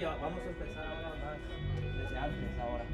vamos a empezar ahora más desde antes ahora.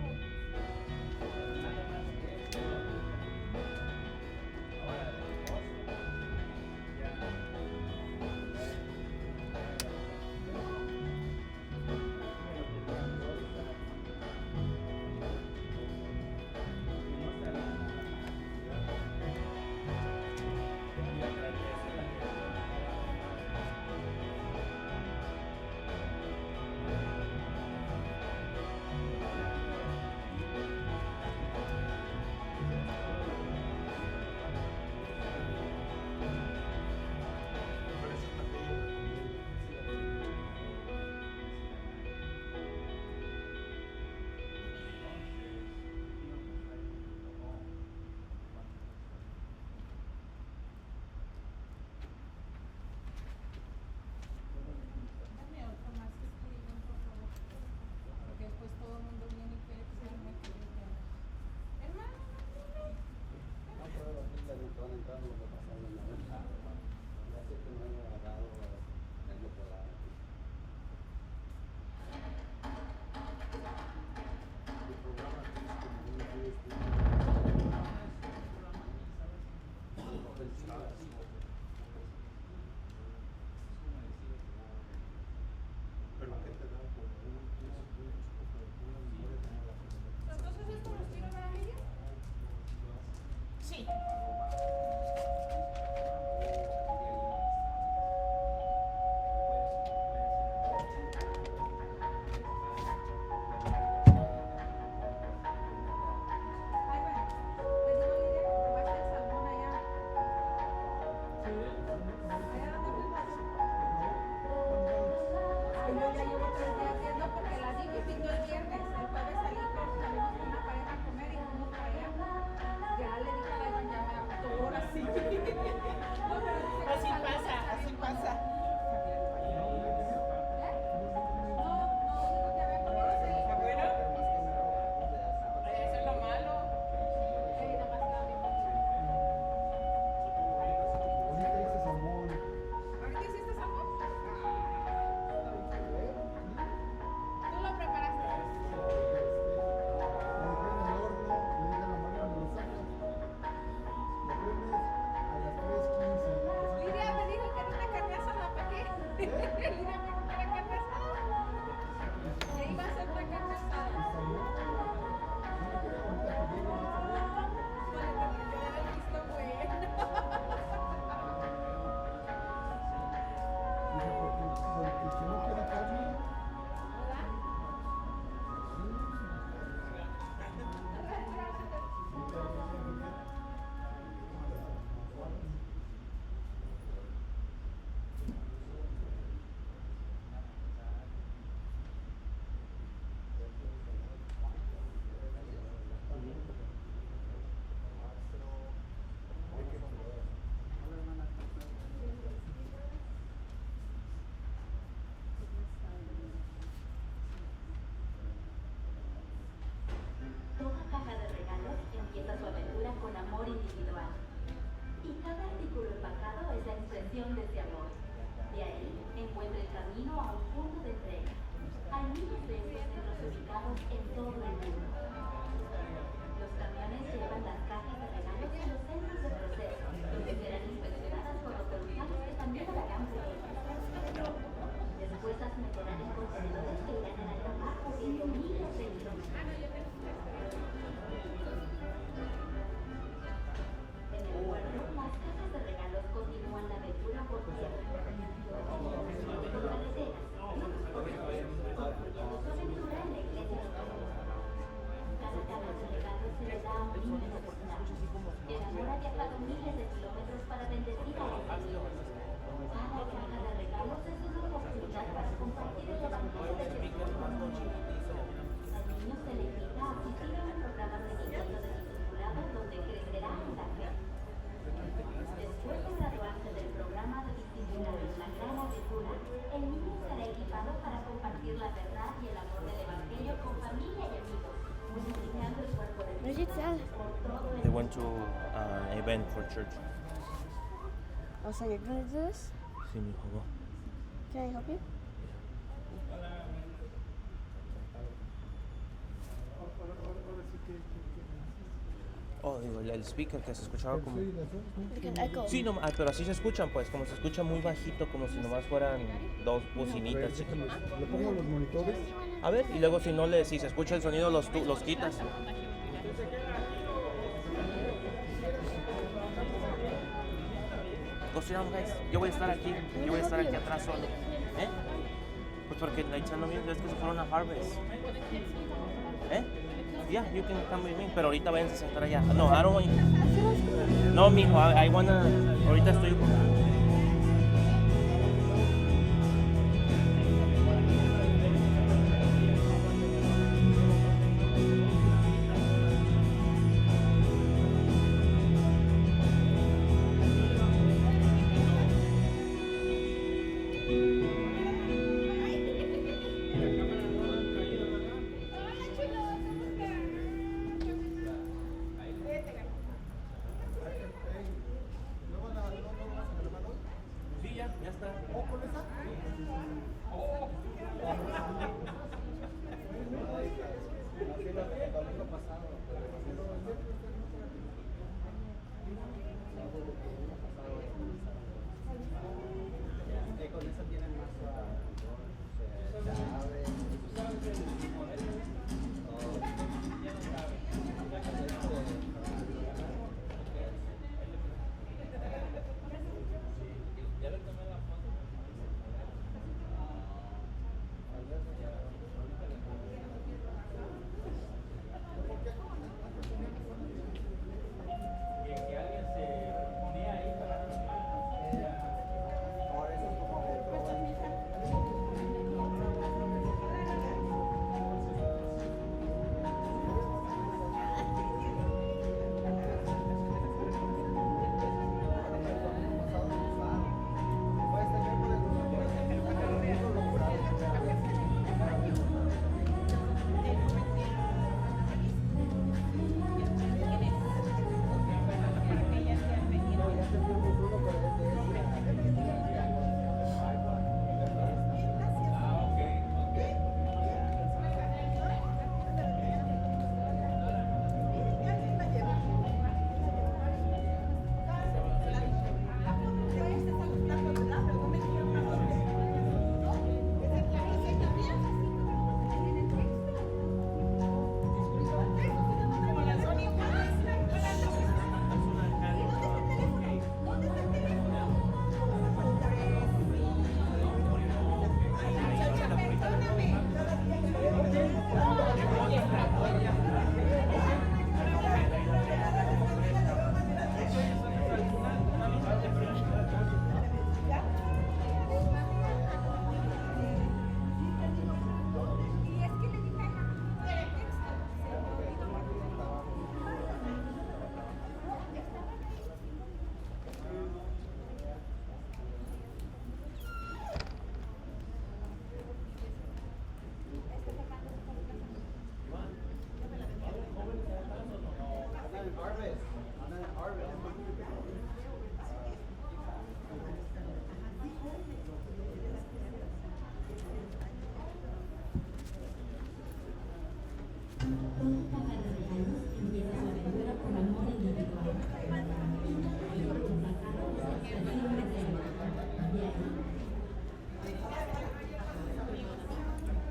They went to an event for church. Oh, so you're gonna do this? Sí, mi hijo. Can I help you? Oh, digo, el speaker que se escuchaba como... Like an echo. Sí, no, pero así se escuchan, pues, como se escucha muy bajito, como si nomás fueran dos bocinitas. Le pongo los monitores. A ver, y luego si se escucha el sonido, los quitas. Go sit down, guys. Yo voy a estar aquí atrás solo. ¿Eh? Pues porque la echando bien, es que se fueron a Harvest. ¿Eh? Yeah, you can come with me. Pero ahorita vayan a sentar allá. No, I don't want you. No, mijo, I wanna... Ahorita estoy... Sí, ya está. Con eso tienen más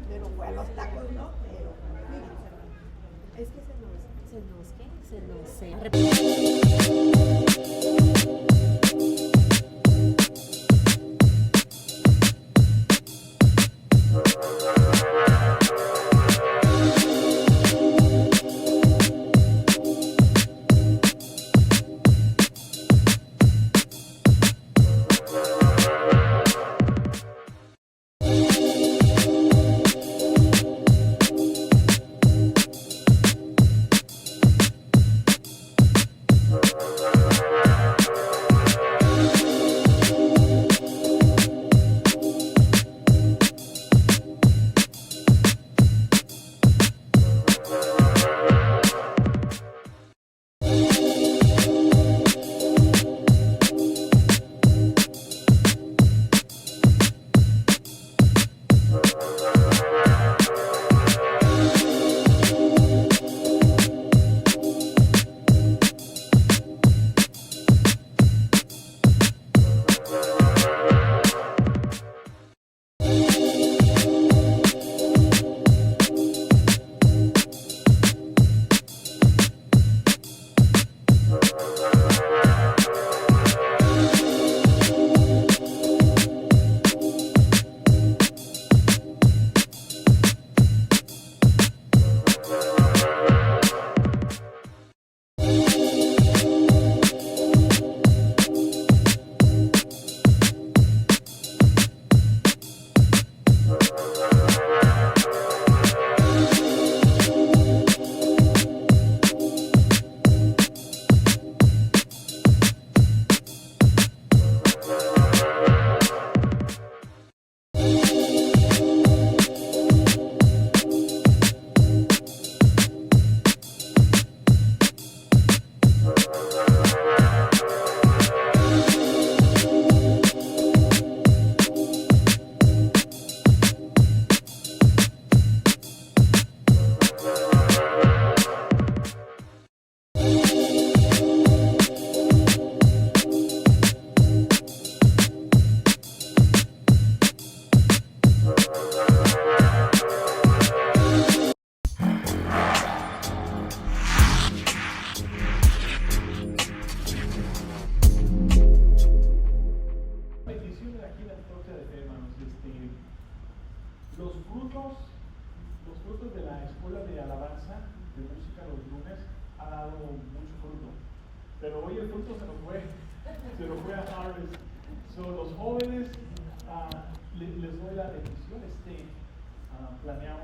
Pero fue a los tacos, ¿no? Pero es que pero hoy el fruto se nos fue a Harvest. So, los jóvenes, les doy la bendición. Planeamos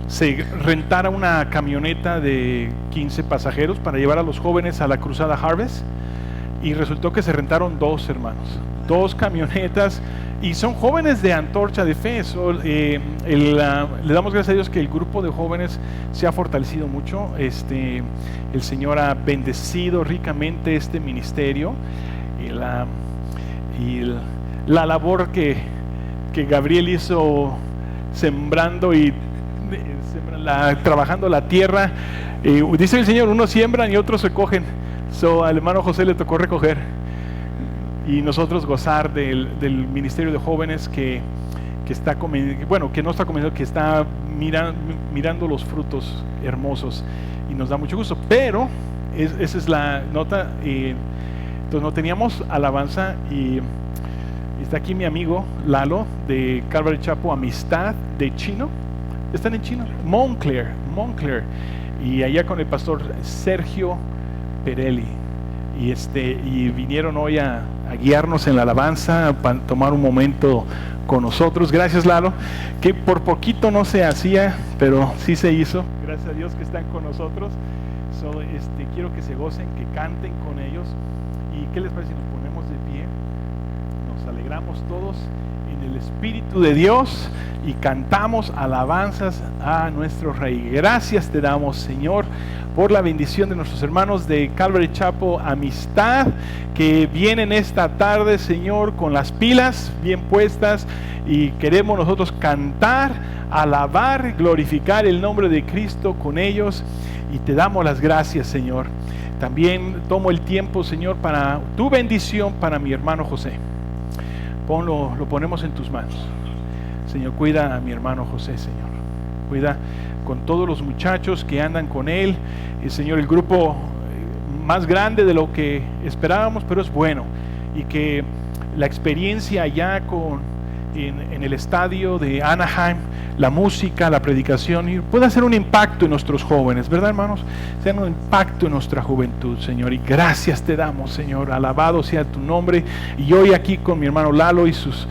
se rentara una camioneta de 15 pasajeros para llevar a los jóvenes a la cruzada Harvest, y resultó que se rentaron 2, hermanos, 2 camionetas, y son jóvenes de Antorcha de Fe. Le damos gracias a Dios que el grupo de jóvenes se ha fortalecido mucho. El Señor ha bendecido ricamente este ministerio, y la labor que Gabriel hizo sembrando y trabajando la tierra. Dice el Señor, unos siembran y otros recogen. Al hermano José le tocó recoger, y nosotros gozar del ministerio de jóvenes que está que no está comenzando, que está mirando los frutos hermosos, y nos da mucho gusto. Pero esa es la nota. Entonces no teníamos alabanza, y está aquí mi amigo Lalo de Calvary Chapel Amistad de Chino. Están en Chino, Montclair, y allá con el pastor Sergio Perelli, y vinieron hoy a guiarnos en la alabanza, para tomar un momento con nosotros. Gracias, Lalo, que por poquito no se hacía, pero sí se hizo. Gracias a Dios que están con nosotros. Quiero que se gocen, que canten con ellos. ¿Y qué les parece si nos ponemos de pie? Nos alegramos todos en el Espíritu de Dios y cantamos alabanzas a nuestro Rey. Gracias te damos, Señor, por la bendición de nuestros hermanos de Calvary Chapel Amistad, que vienen esta tarde, Señor, con las pilas bien puestas, y queremos nosotros cantar, alabar, glorificar el nombre de Cristo con ellos, y te damos las gracias, Señor. También tomo el tiempo, Señor, para tu bendición para mi hermano José. Lo ponemos en tus manos. Señor, cuida a mi hermano José, Señor. Cuida con todos los muchachos que andan con él. Y, Señor, el grupo más grande de lo que esperábamos, pero es bueno. Y que la experiencia allá en el estadio de Anaheim, la música, la predicación, y pueda hacer un impacto en nuestros jóvenes, ¿verdad, hermanos? Sea un impacto en nuestra juventud, Señor. Y gracias te damos, Señor. Alabado sea tu nombre. Y hoy aquí con mi hermano Lalo y sus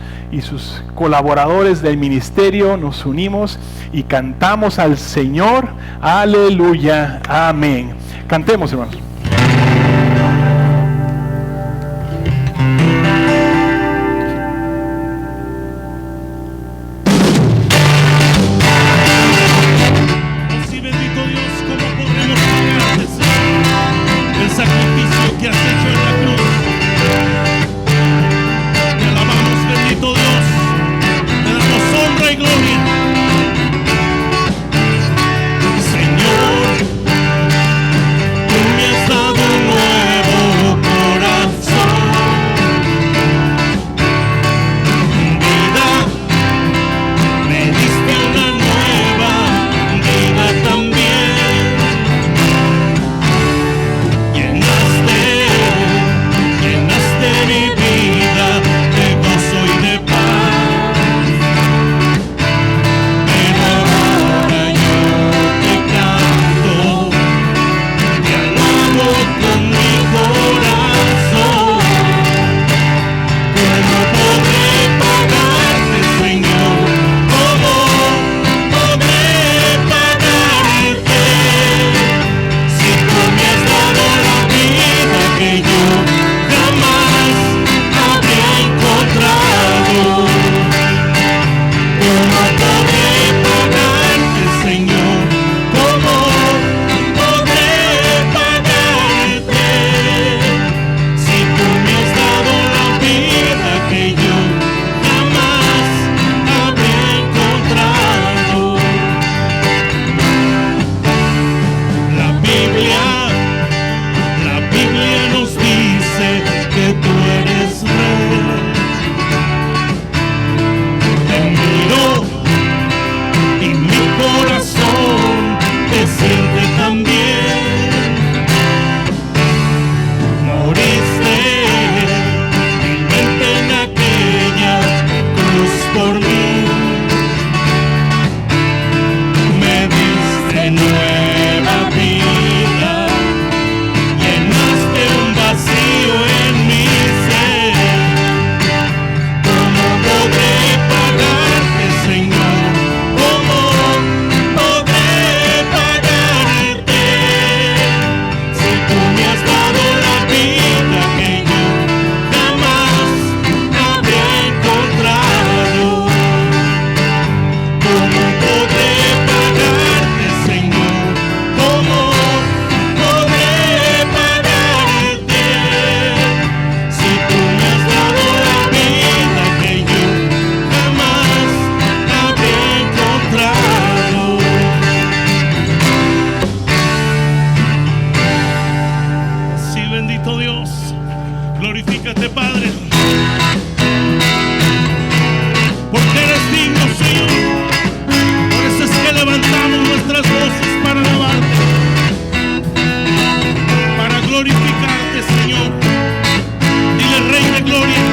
colaboradores del ministerio nos unimos y cantamos al Señor. Aleluya. Amén. Cantemos, hermanos. Señor, tú me has Glorifícate, Padre, porque eres digno, Señor. Por eso es que levantamos nuestras voces para alabarte, para glorificarte, Señor. Dile, Rey de Gloria,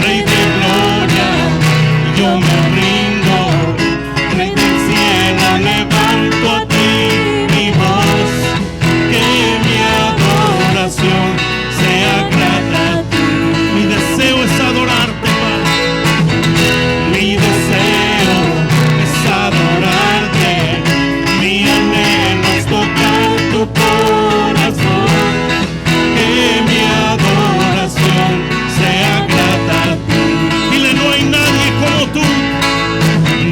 Rey de Gloria, yo me rindo. Rey del cielo, levanto a ti mi voz, que mi adoración sea grata a ti. Mi deseo es adorarte, Padre. Mi deseo es adorarte. Mi anhelo es tocar tu corazón. Que mi adoración sea grata a ti. Dile, no hay nadie como tú.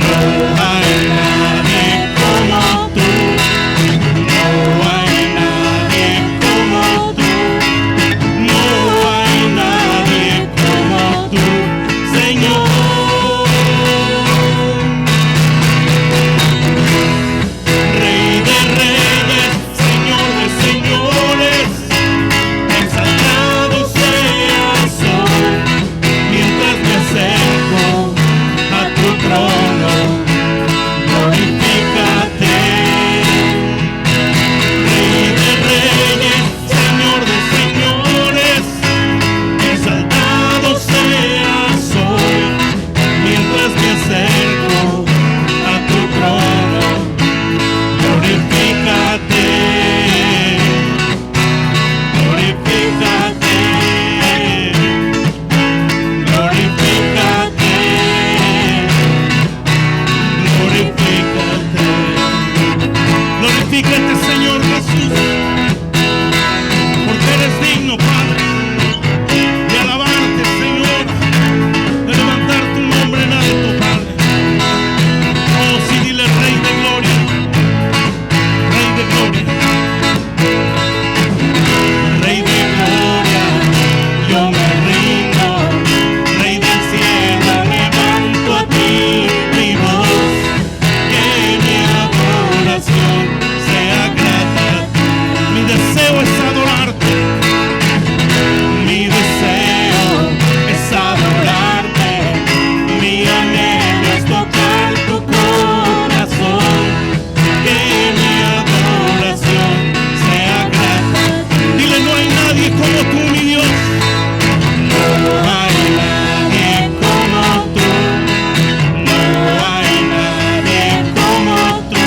No hay nadie como tú. No hay nadie como tú. No hay nadie como tú, Señor. Rey de reyes, Señor de señores, exaltado seas hoy, mientras me acerco a tu trono, glorifícate. Rey de reyes, Señor de señores, exaltado seas hoy, mientras me acerco a tu trono, glorifícate, glorifícate, glorifícate, glorifícate. Glorifícate, Señor Jesús, porque eres digno, Padre, de alabarte, Señor, de levantar tu nombre en alto, Padre. Oh, sí, dile, Rey de Gloria, Rey de Gloria, Rey de Gloria, yo me rindo. Rey del cielo, levanto a ti mi voz, que mi adoración sea grata a ti. Mi deseo es adorarte. Mi deseo es adorarte. Mi anhelo es tocar tu corazón. Que mi adoración sea grata. Dile, no hay nadie como tú, mi Dios. No hay nadie como tú. No hay nadie como tú.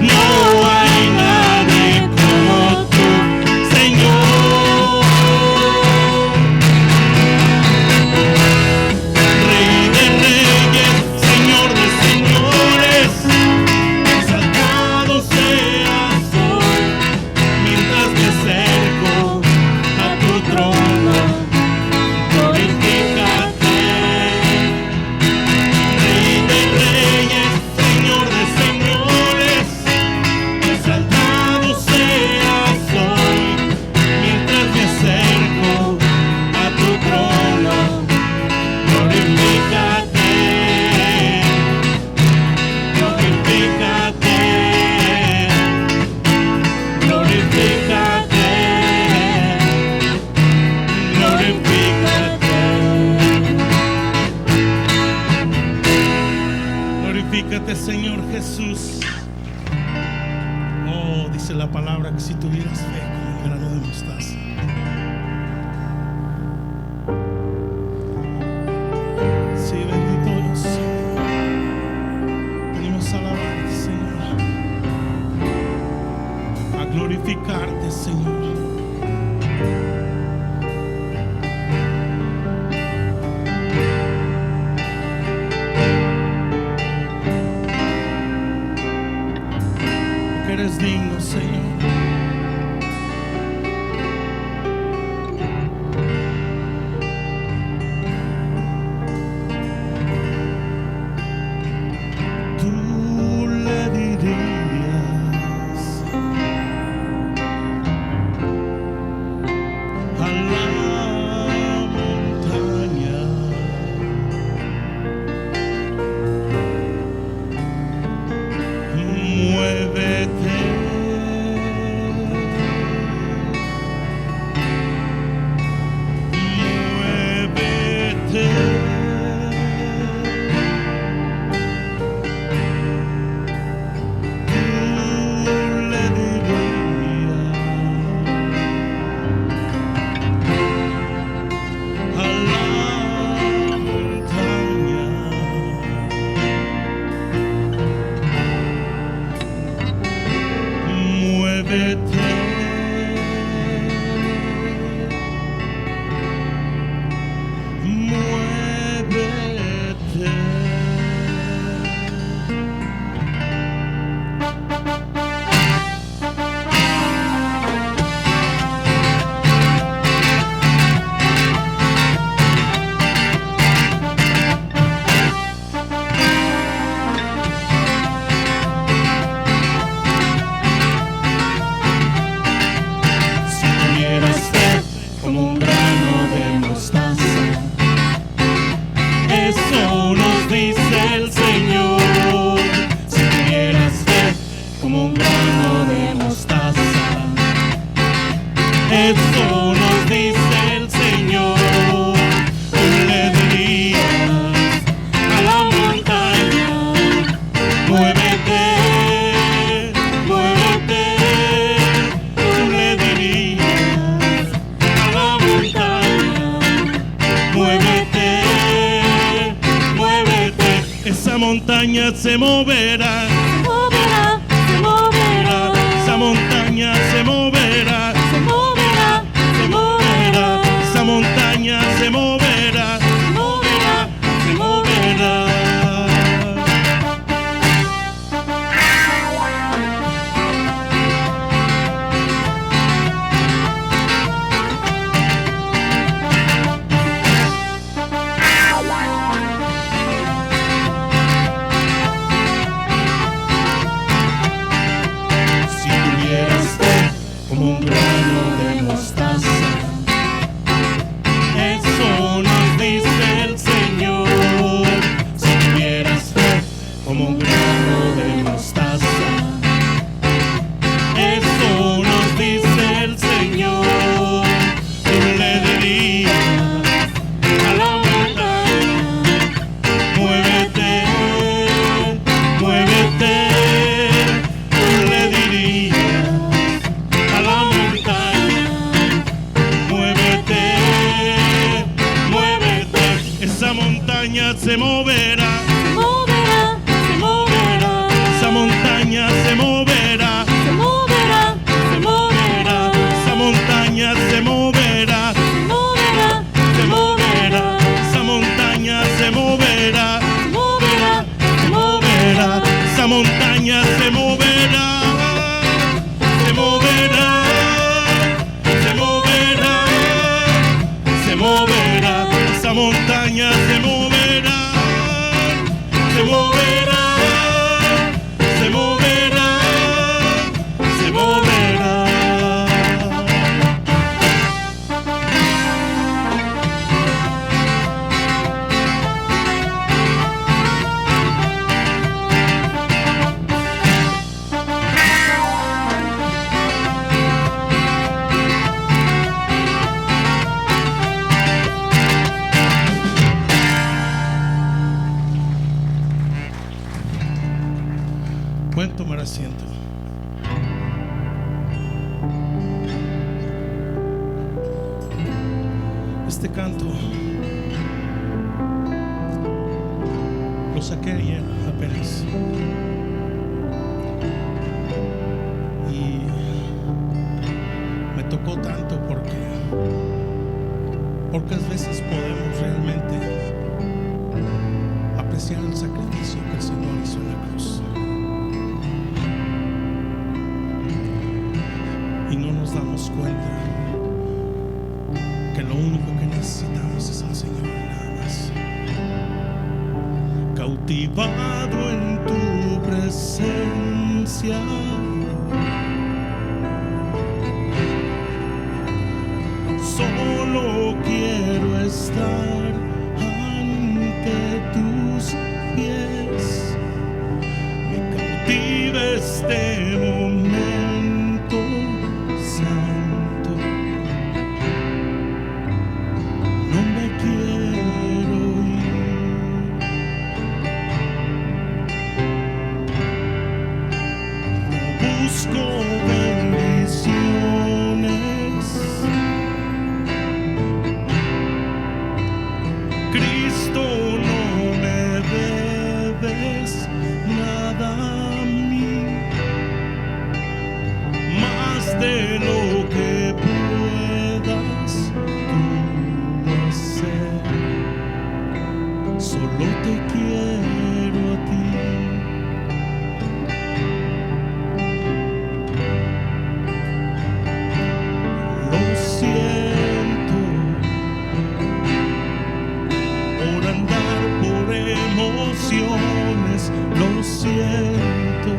No hay nadie como tú, Señor. Rey de reyes, Señor de señores, exaltado seas hoy, mientras me acerco a tu trono, glorifícate. Rey de reyes, Señor de señores, exaltado seas hoy, mientras me acerco a tu trono, glorifícate, glorifícate, glorifícate, glorifícate. Glorifícate, Señor Jesús. Oh, dice la palabra que si tuvieras fe como el grano de mostaza. Sí, bendito Dios. Venimos a alabarte, Señor, a glorificarte, Señor. Porque eres digno, Señor. Eso nos dice el Señor. Tú le dirías a la montaña, muévete, muévete. Tú le dirías a la montaña, muévete, muévete. Esa montaña se moverá, moverá, se moverá, esa montaña se moverá, se moverá, se moverá, esa montaña se moverá, se moverá, se moverá. Si tuvieras fe como un grano de mostaza, eso nos dice el Señor. Si tuvieras fe como un grano de mostaza, eso nos dice el Señor. Tú le dirías a la montaña, muévete, muévete. Tú le dirías a la montaña, muévete, muévete. Esa montaña se moverá, se moverá, se moverá, esa montaña se moverá, se moverá, se moverá, esa montaña se moverá, se moverá, se moverá, esa montaña se moverá, se moverá, se moverá, esa montaña se moverá, se moverá, se moverá, se moverá, esa montaña se moverá, se moverá, se moverá, se moverá. Pueden tomar asiento. Este canto lo saqué ayer apenas. Y me tocó tanto porque pocas veces podemos realmente apreciar el sacrificio que el Señor hizo en la cruz. Y no nos damos cuenta que lo único que necesitamos es al Señor, nada más. Cautivado en tu presencia, solo quiero estar ante tus pies. Me cautiva este momento santo. No me quiero ir. No busco bendiciones. Cristo, no me debes nada a mí, más de lo que puedas tú hacer. Solo te quiero a ti. Lo siento por andar por emociones, lo siento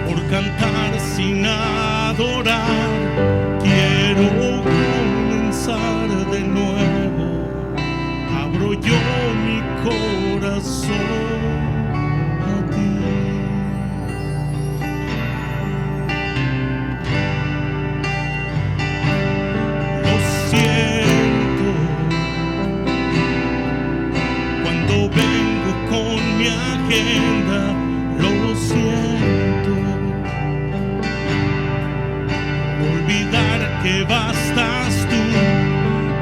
por cantar sin adorar. Quiero comenzar de nuevo. Abro yo mi corazón a ti. olvidar que bastas tú.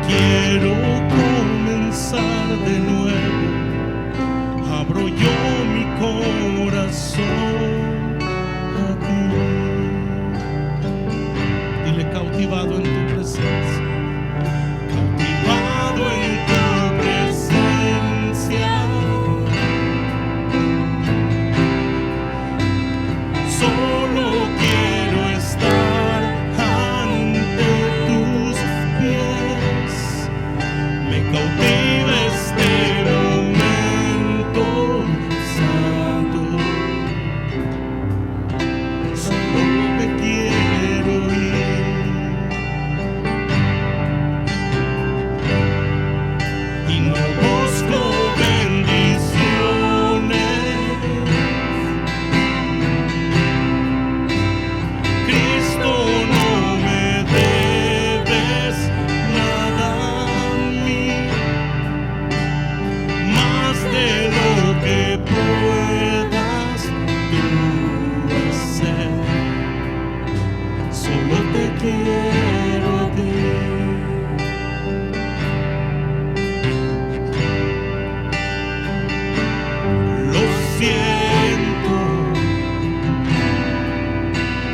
Quiero comenzar de nuevo. Abro yo mi corazón a ti. Dile: cautivado en tu presencia. Cautivado en tu presencia. Solo quiero estar ante tus pies. Me cautiva este momento santo. Solo me quiero ir. Y no busco bendiciones. Cristo, no me debes nada a mí, más de lo que puedas tú hacer. Solo te quiero a ti. Lo siento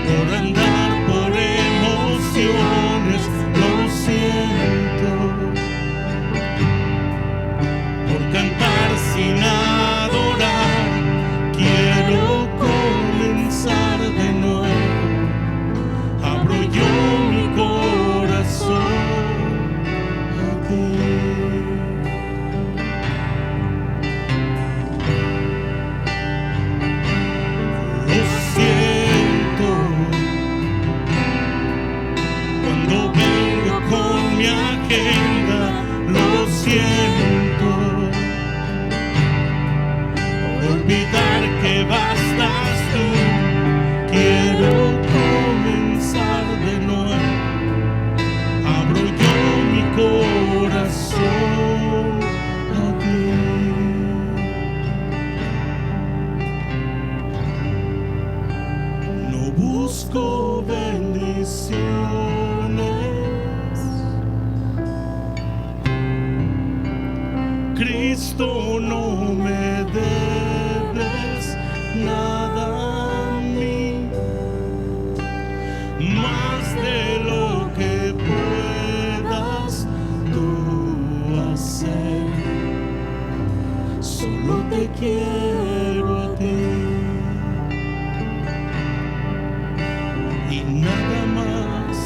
por andar por emociones, lo siento por cantar sin adorar. Quiero comenzar de nuevo. Abro yo mi corazón a ti. Lo siento cuando vengo con mi agenda. Lo siento olvidar que bastas tú. Quiero comenzar de nuevo. Abro yo mi corazón a ti. No busco bendiciones. Cristo, no me debes nada a mí, más de lo que puedas tú hacer. Solo te quiero a ti. Y nada más.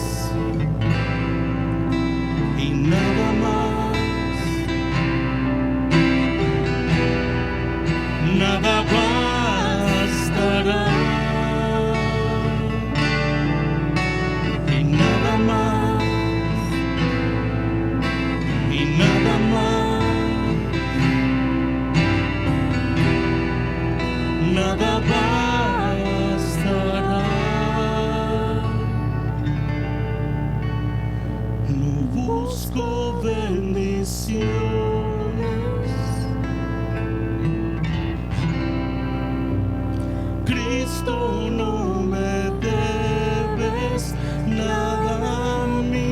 Y nada más. Nada bastará. Y nada más. Y nada más. Nada bastará. No busco bendiciones. Cristo, no me debes nada a mí,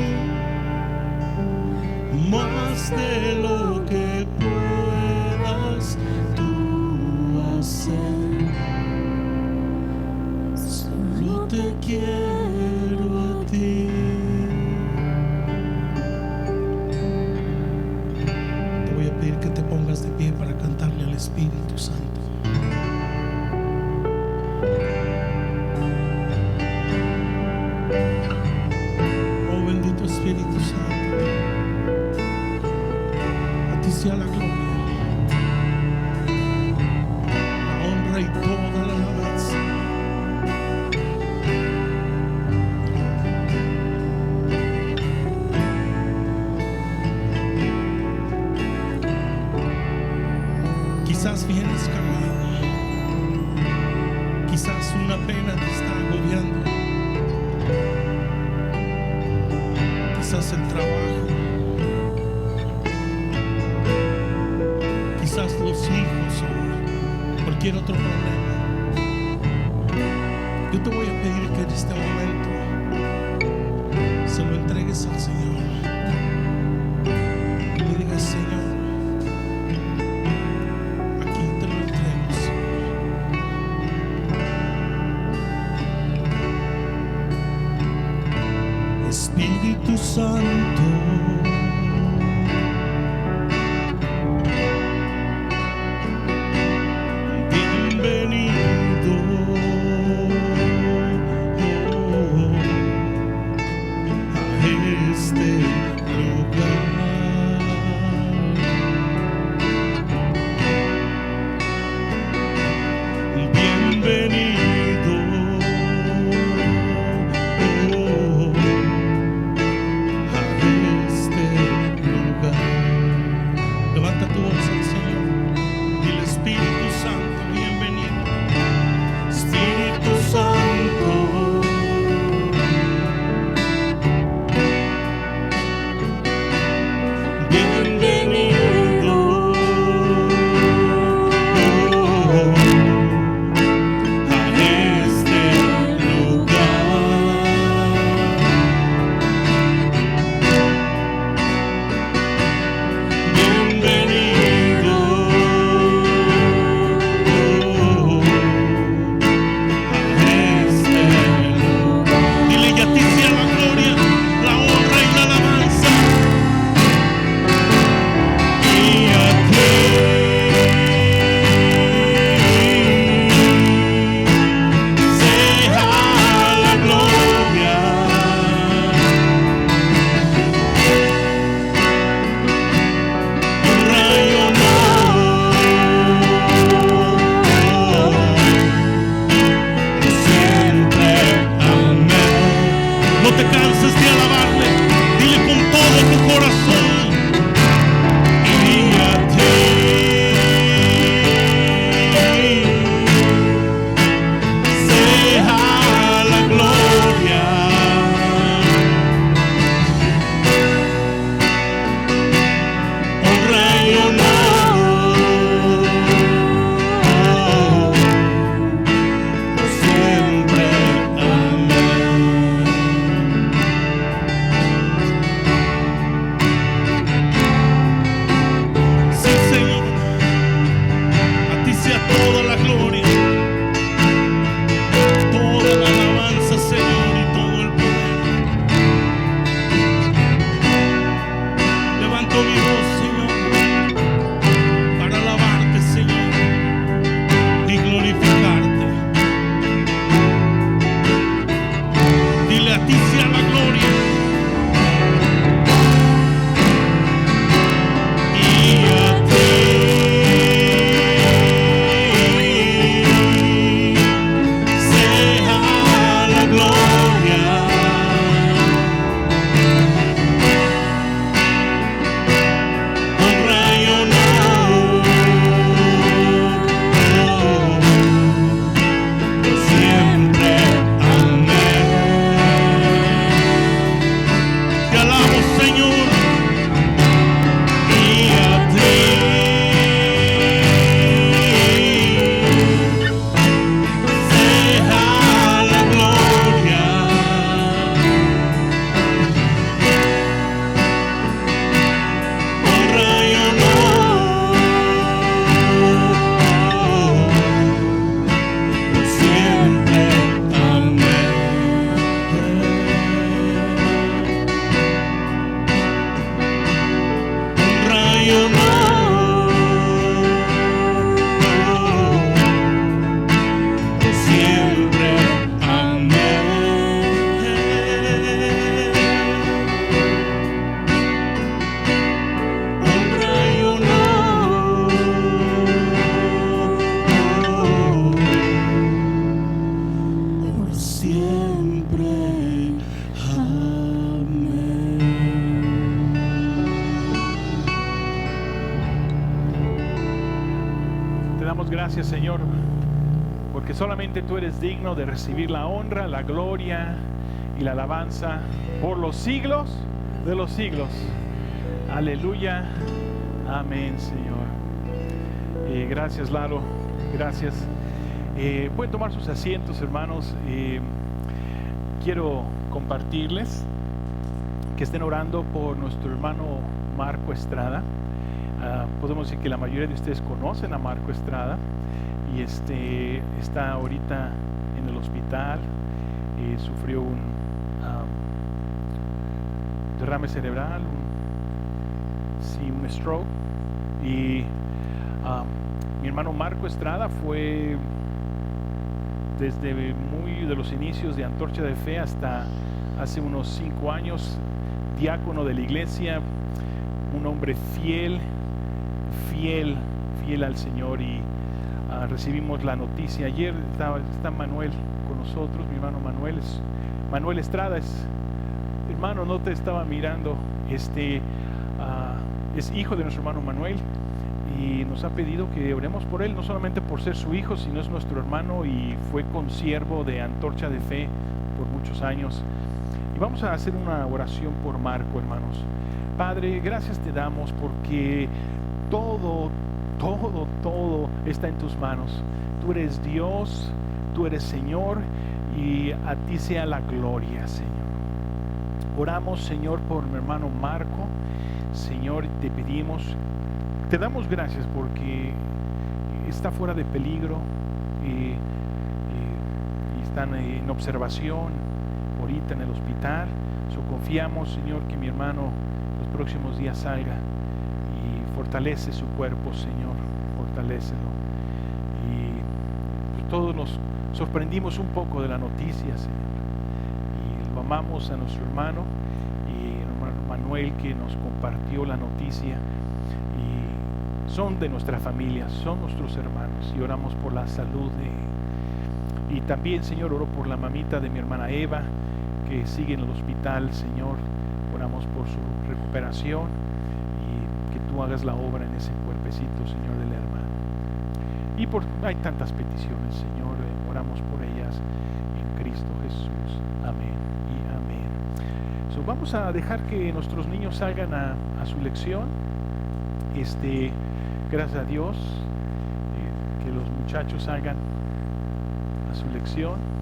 más de lo que puedas tú hacer. Solo te quiero a ti. Te voy a pedir que te pongas de pie para cantarle al Espíritu Santo. Oh bendito Espíritu Santo, a ti sea la gloria, la honra y toda la alabanza. Quizás vienes cargado, quizás una pena te está agobiando, quizás el trabajo, quizás los hijos o cualquier otro problema. Yo te voy a pedir que en este momento se lo entregues al Señor y le digas: Señor, aquí te lo entrego, Señor. Espíritu Santo, Gracias, Señor, porque solamente tú eres digno de recibir la honra, la gloria y la alabanza por los siglos de los siglos. Aleluya. Amén, Señor. Gracias, Lalo. Gracias. Pueden tomar sus asientos, hermanos. Quiero compartirles que estén orando por nuestro hermano Marco Estrada. Podemos decir que la mayoría de ustedes conocen a Marco Estrada y está ahorita en el hospital. Sufrió un derrame cerebral, un stroke, y mi hermano Marco Estrada fue desde muy de los inicios de Antorcha de Fe hasta hace unos 5 años diácono de la iglesia, un hombre fiel al Señor, y recibimos la noticia ayer. Está Manuel con nosotros, mi hermano Manuel Estrada. Hermano, no te estaba mirando. Es hijo de nuestro hermano Manuel y nos ha pedido que oremos por él, no solamente por ser su hijo, sino es nuestro hermano y fue consiervo de Antorcha de Fe por muchos años. Y vamos a hacer una oración por Marco, hermanos. Padre, gracias te damos porque todo está en tus manos. Tú eres Dios, tú eres Señor, y a ti sea la gloria, Señor. Oramos, Señor, por mi hermano Marco. Señor, te pedimos, te damos gracias porque está fuera de peligro y están en observación ahorita en el hospital. Confiamos, Señor, que mi hermano los próximos días salga y fortalece su cuerpo, Señor, fortalécelo. Y pues todos nos sorprendimos un poco de la noticia, Señor, y lo amamos a nuestro hermano y hermano Manuel, que nos compartió la noticia, y son de nuestra familia, son nuestros hermanos, y oramos por la salud y también, Señor, oro por la mamita de mi hermana Eva, que sigue en el hospital, Señor. Oramos por su recuperación y que tú hagas la obra en ese cuerpecito, Señor, del hermano. Y hay tantas peticiones, Señor, oramos por ellas en Cristo Jesús. Amén y amén. Vamos a dejar que nuestros niños salgan a su lección. Gracias a Dios, que los muchachos salgan a su lección.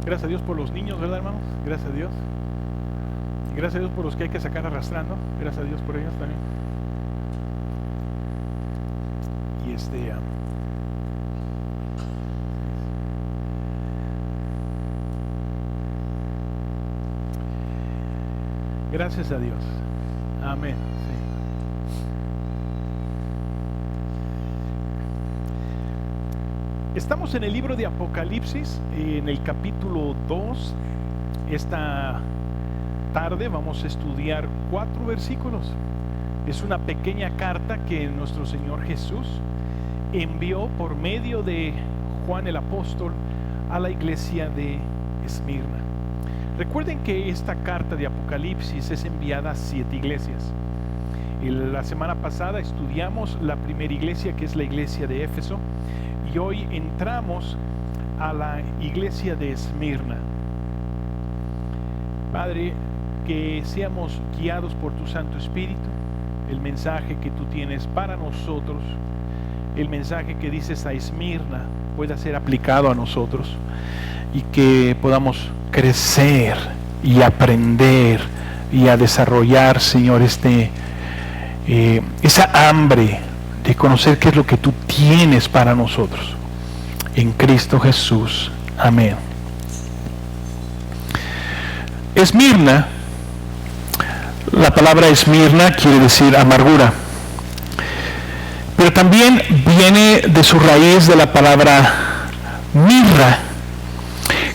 Gracias a Dios por los niños, ¿verdad, hermanos? Gracias a Dios. Y gracias a Dios por los que hay que sacar arrastrando. Gracias a Dios por ellos también. Y gracias a Dios. Amén. Estamos en el libro de Apocalipsis, en el capítulo 2. Esta tarde vamos a estudiar 4 versículos. Es una pequeña carta que nuestro Señor Jesús envió por medio de Juan el apóstol a la iglesia de Esmirna. Recuerden que esta carta de Apocalipsis es enviada a 7 iglesias. La semana pasada estudiamos la primera iglesia, que es la iglesia de Éfeso. Y hoy entramos a la iglesia de Esmirna. Padre, que seamos guiados por tu Santo Espíritu, el mensaje que tú tienes para nosotros, el mensaje que dices a Esmirna pueda ser aplicado a nosotros y que podamos crecer y aprender y a desarrollar, Señor, esa hambre de conocer qué es lo que tú tienes para nosotros. En Cristo Jesús. Amén. Esmirna, la palabra Esmirna quiere decir amargura, pero también viene de su raíz de la palabra mirra,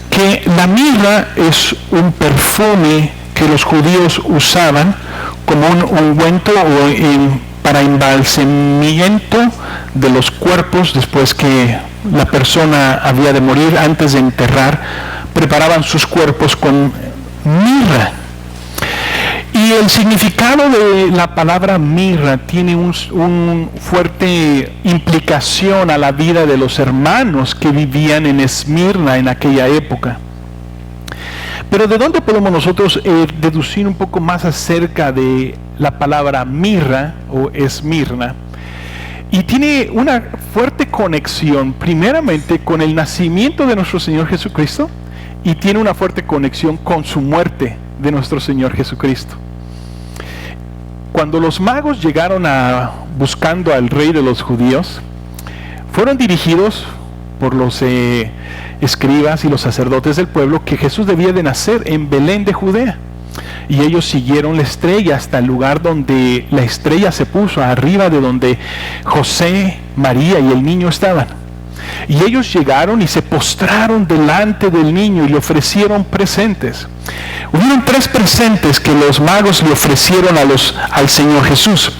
que la mirra es un perfume que los judíos usaban como un ungüento para embalsamiento de los cuerpos después que la persona había de morir, antes de enterrar, preparaban sus cuerpos con mirra. Y el significado de la palabra mirra tiene un fuerte implicación a la vida de los hermanos que vivían en Esmirna en aquella época. Pero ¿de dónde podemos nosotros deducir un poco más acerca de la palabra mirra o Esmirna? Y tiene una fuerte conexión primeramente con el nacimiento de nuestro Señor Jesucristo y tiene una fuerte conexión con su muerte de nuestro Señor Jesucristo. Cuando los magos llegaron buscando al rey de los judíos, fueron dirigidos por los escribas y los sacerdotes del pueblo que Jesús debía de nacer en Belén de Judea. Y ellos siguieron la estrella hasta el lugar donde la estrella se puso, arriba de donde José, María y el niño estaban. Y ellos llegaron y se postraron delante del niño y le ofrecieron presentes. Hubieron 3 presentes que los magos le ofrecieron al Señor Jesús.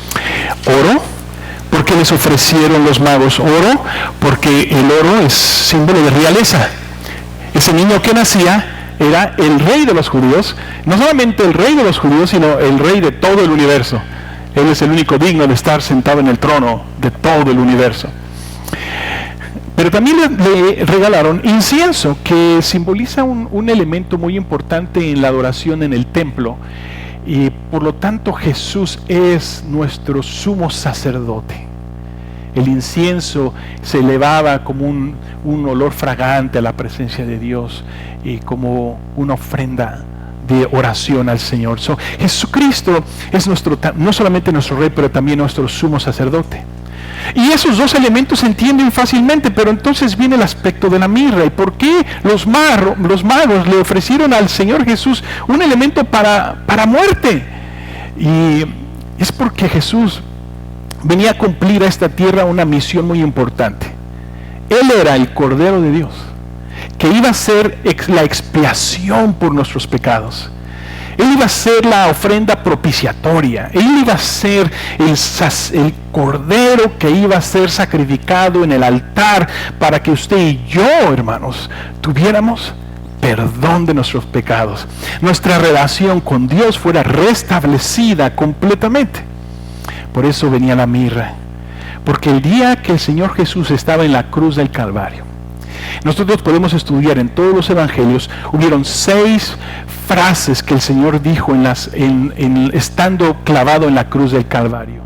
Oro. ¿Por qué les ofrecieron los magos oro? Porque el oro es símbolo de realeza. Ese niño que nacía era el rey de los judíos, no solamente el rey de los judíos, sino el rey de todo el universo. Él es el único digno de estar sentado en el trono de todo el universo. Pero también le regalaron incienso, que simboliza un elemento muy importante en la adoración en el templo. Y por lo tanto Jesús es nuestro sumo sacerdote. El incienso se elevaba como un olor fragante a la presencia de Dios y como una ofrenda de oración al Señor. Jesucristo es no solamente nuestro Rey, pero también nuestro sumo sacerdote. Y esos 2 elementos se entienden fácilmente, pero entonces viene el aspecto de la mirra. ¿Y por qué los magos le ofrecieron al Señor Jesús un elemento para muerte? Y es porque Jesús venía a cumplir a esta tierra una misión muy importante. Él era el Cordero de Dios, que iba a ser la expiación por nuestros pecados. Él iba a ser la ofrenda propiciatoria. Él iba a ser el cordero que iba a ser sacrificado en el altar para que usted y yo, hermanos, tuviéramos perdón de nuestros pecados. Nuestra relación con Dios fuera restablecida completamente. Por eso venía la mirra. Porque el día que el Señor Jesús estaba en la cruz del Calvario, nosotros podemos estudiar en todos los evangelios, hubieron 6 frases que el Señor dijo estando clavado en la cruz del Calvario.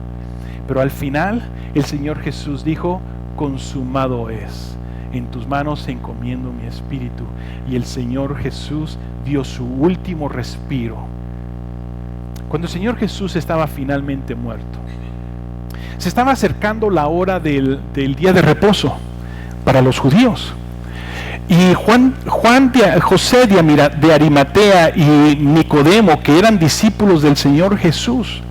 Pero al final el Señor Jesús dijo: consumado es, en tus manos encomiendo mi espíritu. Y el Señor Jesús dio su último respiro. Cuando el Señor Jesús estaba finalmente muerto, se estaba acercando la hora del día de reposo para los judíos. Y José de Arimatea y Nicodemo, que eran discípulos del Señor Jesús,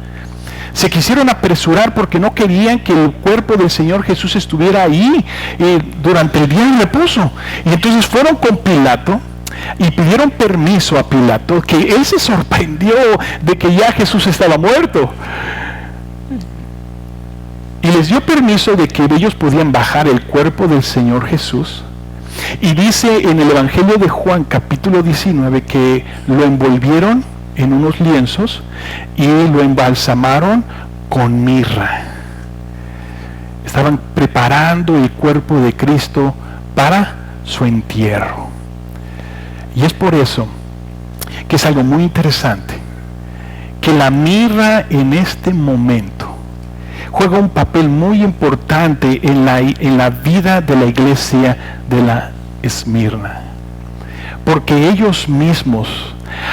se quisieron apresurar porque no querían que el cuerpo del Señor Jesús estuviera ahí durante el día de reposo. Y entonces fueron con Pilato y pidieron permiso a Pilato, que él se sorprendió de que ya Jesús estaba muerto. Y les dio permiso de que ellos podían bajar el cuerpo del Señor Jesús. Y dice en el Evangelio de Juan capítulo 19 que lo envolvieron en unos lienzos y lo embalsamaron con mirra. Estaban preparando el cuerpo de Cristo para su entierro. Y es por eso que es algo muy interesante que la mirra en este momento juega un papel muy importante en la vida de la iglesia de la Esmirna. Porque ellos mismos,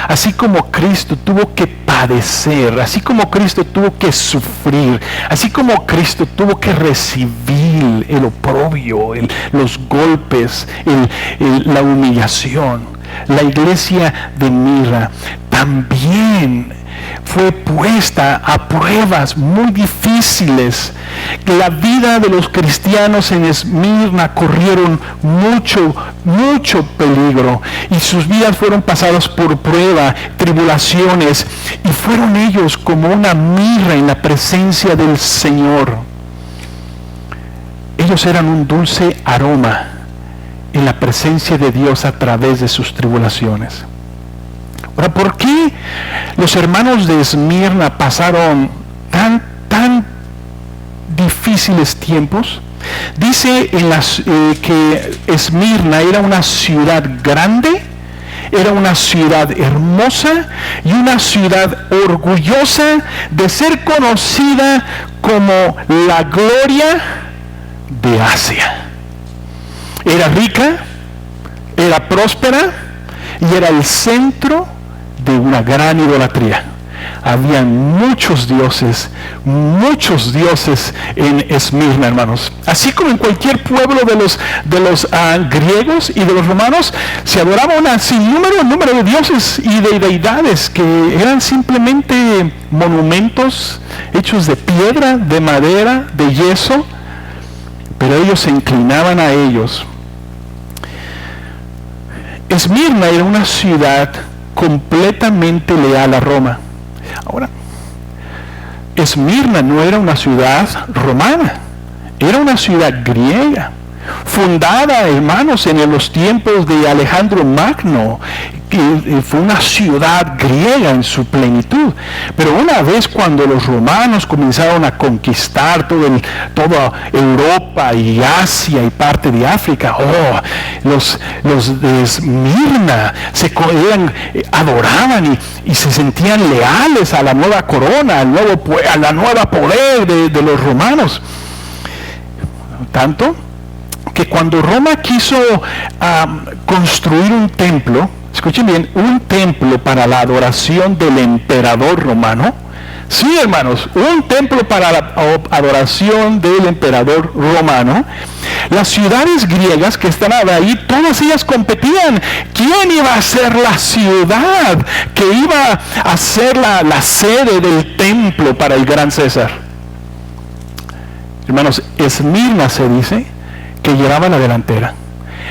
así como Cristo tuvo que padecer, así como Cristo tuvo que sufrir, así como Cristo tuvo que recibir el oprobio, los golpes, la humillación, la iglesia de Mirra también fue puesta a pruebas muy difíciles. La vida de los cristianos en Esmirna corrieron mucho peligro y sus vidas fueron pasadas por prueba, tribulaciones, y fueron ellos como una mirra en la presencia del Señor. Ellos eran un dulce aroma en la presencia de Dios a través de sus tribulaciones. Ahora, ¿por qué los hermanos de Esmirna pasaron tan difíciles tiempos? Dice que Esmirna era una ciudad grande, era una ciudad hermosa y una ciudad orgullosa de ser conocida como la gloria de Asia. Era rica, era próspera y era el centro de una gran idolatría. Habían muchos dioses en Esmirna, hermanos. Así como en cualquier pueblo de los griegos y de los romanos, se adoraba un número de dioses y de deidades que eran simplemente monumentos hechos de piedra, de madera, de yeso, pero ellos se inclinaban a ellos. Esmirna era una ciudad completamente leal a Roma. Ahora, Esmirna no era una ciudad romana, era una ciudad griega, fundada, hermanos, en los tiempos de Alejandro Magno, que fue una ciudad griega en su plenitud. Pero una vez cuando los romanos comenzaron a conquistar toda Europa y Asia y parte de África, los de Esmirna adoraban y se sentían leales a la nueva corona, a la nueva poder de los romanos. Tanto que cuando Roma quiso construir un templo, escuchen bien, un templo para la adoración del emperador romano. Sí, hermanos, un templo para la adoración del emperador romano. Las ciudades griegas que estaban ahí, todas ellas competían. ¿Quién iba a ser la ciudad que iba a ser la sede del templo para el gran César? Hermanos, Esmirna se dice que llevaba la delantera.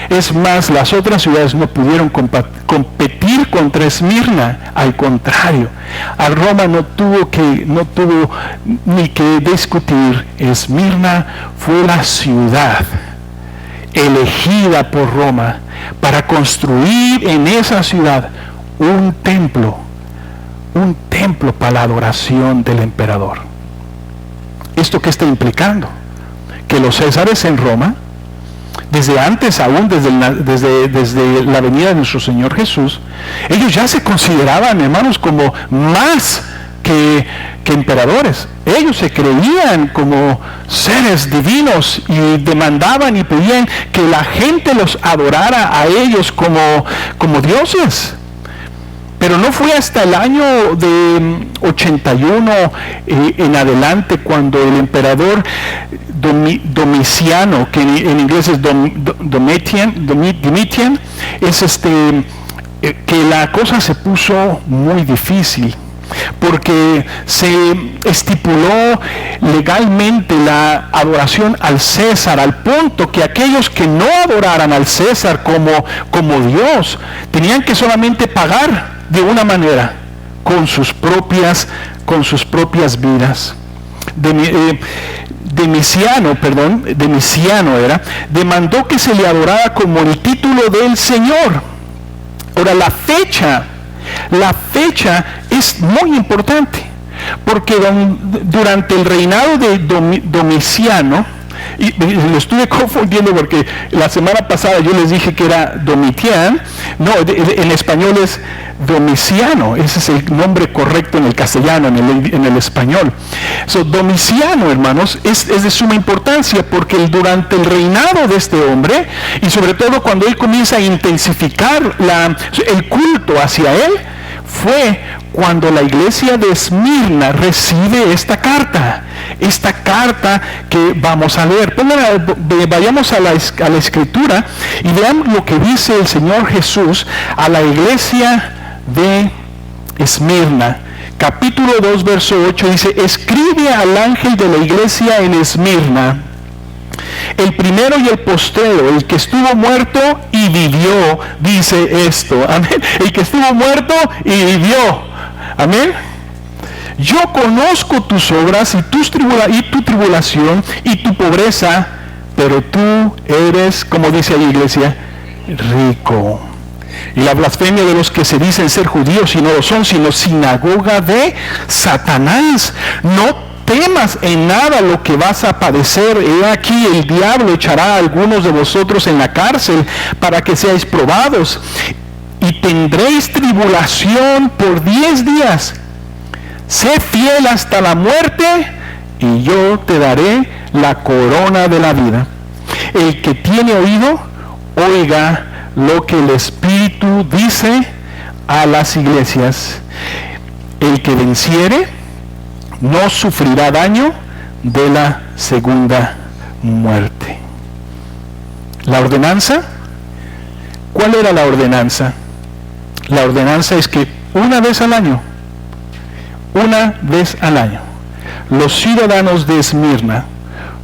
Es más, las otras ciudades no pudieron competir contra Esmirna. Al contrario, a Roma no tuvo ni que discutir. Esmirna fue la ciudad elegida por Roma para construir en esa ciudad un templo para la adoración del emperador. ¿Esto qué está implicando? Que los césares en Roma, desde antes aún, desde la venida de nuestro Señor Jesús, ellos ya se consideraban, hermanos, como más que emperadores. Ellos se creían como seres divinos y demandaban y pedían que la gente los adorara a ellos como dioses. Pero no fue hasta el año de 81 en adelante cuando el emperador Domiciano, que en inglés es Domitian, es que la cosa se puso muy difícil, porque se estipuló legalmente la adoración al César, al punto que aquellos que no adoraran al César como Dios, tenían que solamente pagar de una manera, con sus propias vidas. Domiciano demandó que se le adorara como el título del Señor. Ahora, la fecha es muy importante, porque durante el reinado de Domiciano, y lo estuve confundiendo porque la semana pasada yo les dije que era Domitian, no, en español es Domiciano, ese es el nombre correcto en el castellano, en el español. Domiciano, hermanos, es de suma importancia, porque durante el reinado de este hombre, y sobre todo cuando él comienza a intensificar el culto hacia él, fue cuando la iglesia de Esmirna recibe esta carta que vamos a leer. Vayamos a la escritura y veamos lo que dice el Señor Jesús a la iglesia de Esmirna. Capítulo 2, verso 8 dice: escribe al ángel de la iglesia en Esmirna, el primero y el postrero, el que estuvo muerto y vivió, dice esto. Amén. El que estuvo muerto y vivió. Amén. Yo conozco tus obras y tu tribulación y tu pobreza, pero tú eres, como dice la iglesia, rico. Y la blasfemia de los que se dicen ser judíos y no lo son, sino sinagoga de Satanás. No temas en nada lo que vas a padecer. He aquí, el diablo echará a algunos de vosotros en la cárcel para que seáis probados, y tendréis tribulación por 10 días. Sé fiel hasta la muerte, y yo te daré la corona de la vida. El que tiene oído, oiga lo que el Espíritu dice a las iglesias. El que venciere no sufrirá daño de la segunda muerte. La ordenanza, ¿cuál era la ordenanza? La ordenanza es que una vez al año, los ciudadanos de Esmirna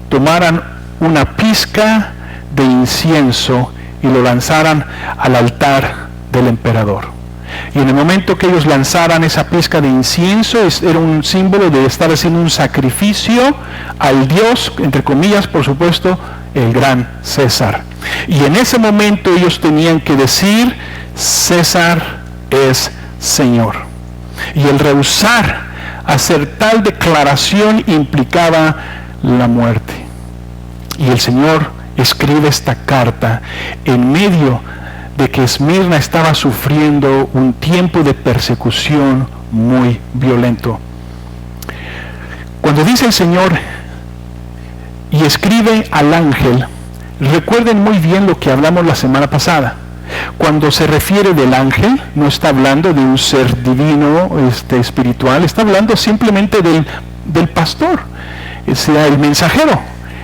tomaran una pizca de incienso y lo lanzaran al altar del emperador. Y en el momento que ellos lanzaran esa pizca de incienso, era un símbolo de estar haciendo un sacrificio al Dios, entre comillas, por supuesto, el gran César. Y en ese momento ellos tenían que decir: César es Señor. Y el rehusar hacer tal declaración implicaba la muerte. Y el Señor escribe esta carta en medio de que Esmirna estaba sufriendo un tiempo de persecución muy violento. Cuando dice el Señor y escribe al ángel, recuerden muy bien lo que hablamos la semana pasada. Cuando se refiere del ángel, no está hablando de un ser divino, espiritual, está hablando simplemente del pastor, sea el mensajero.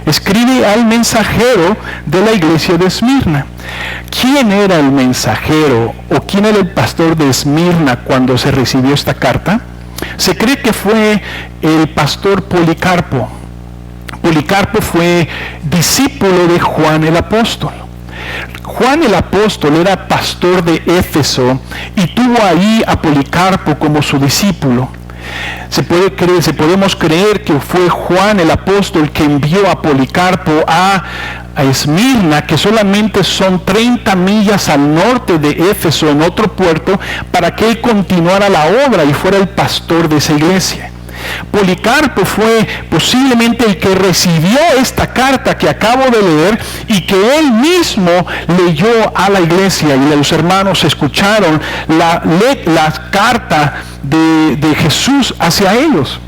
Escribe al mensajero de la iglesia de Esmirna. ¿Quién era el mensajero o quién era el pastor de Esmirna cuando se recibió esta carta? Se cree que fue el pastor Policarpo. Policarpo fue discípulo de Juan el apóstol. Juan el apóstol era pastor de Éfeso y tuvo ahí a Policarpo como su discípulo. Podemos creer que fue Juan el apóstol que envió a Policarpo a Esmirna, que solamente son 30 millas al norte de Éfeso, en otro puerto, para que él continuara la obra y fuera el pastor de esa iglesia. Policarpo fue posiblemente el que recibió esta carta que acabo de leer y que él mismo leyó a la iglesia, y los hermanos escucharon la carta de Jesús hacia ellos.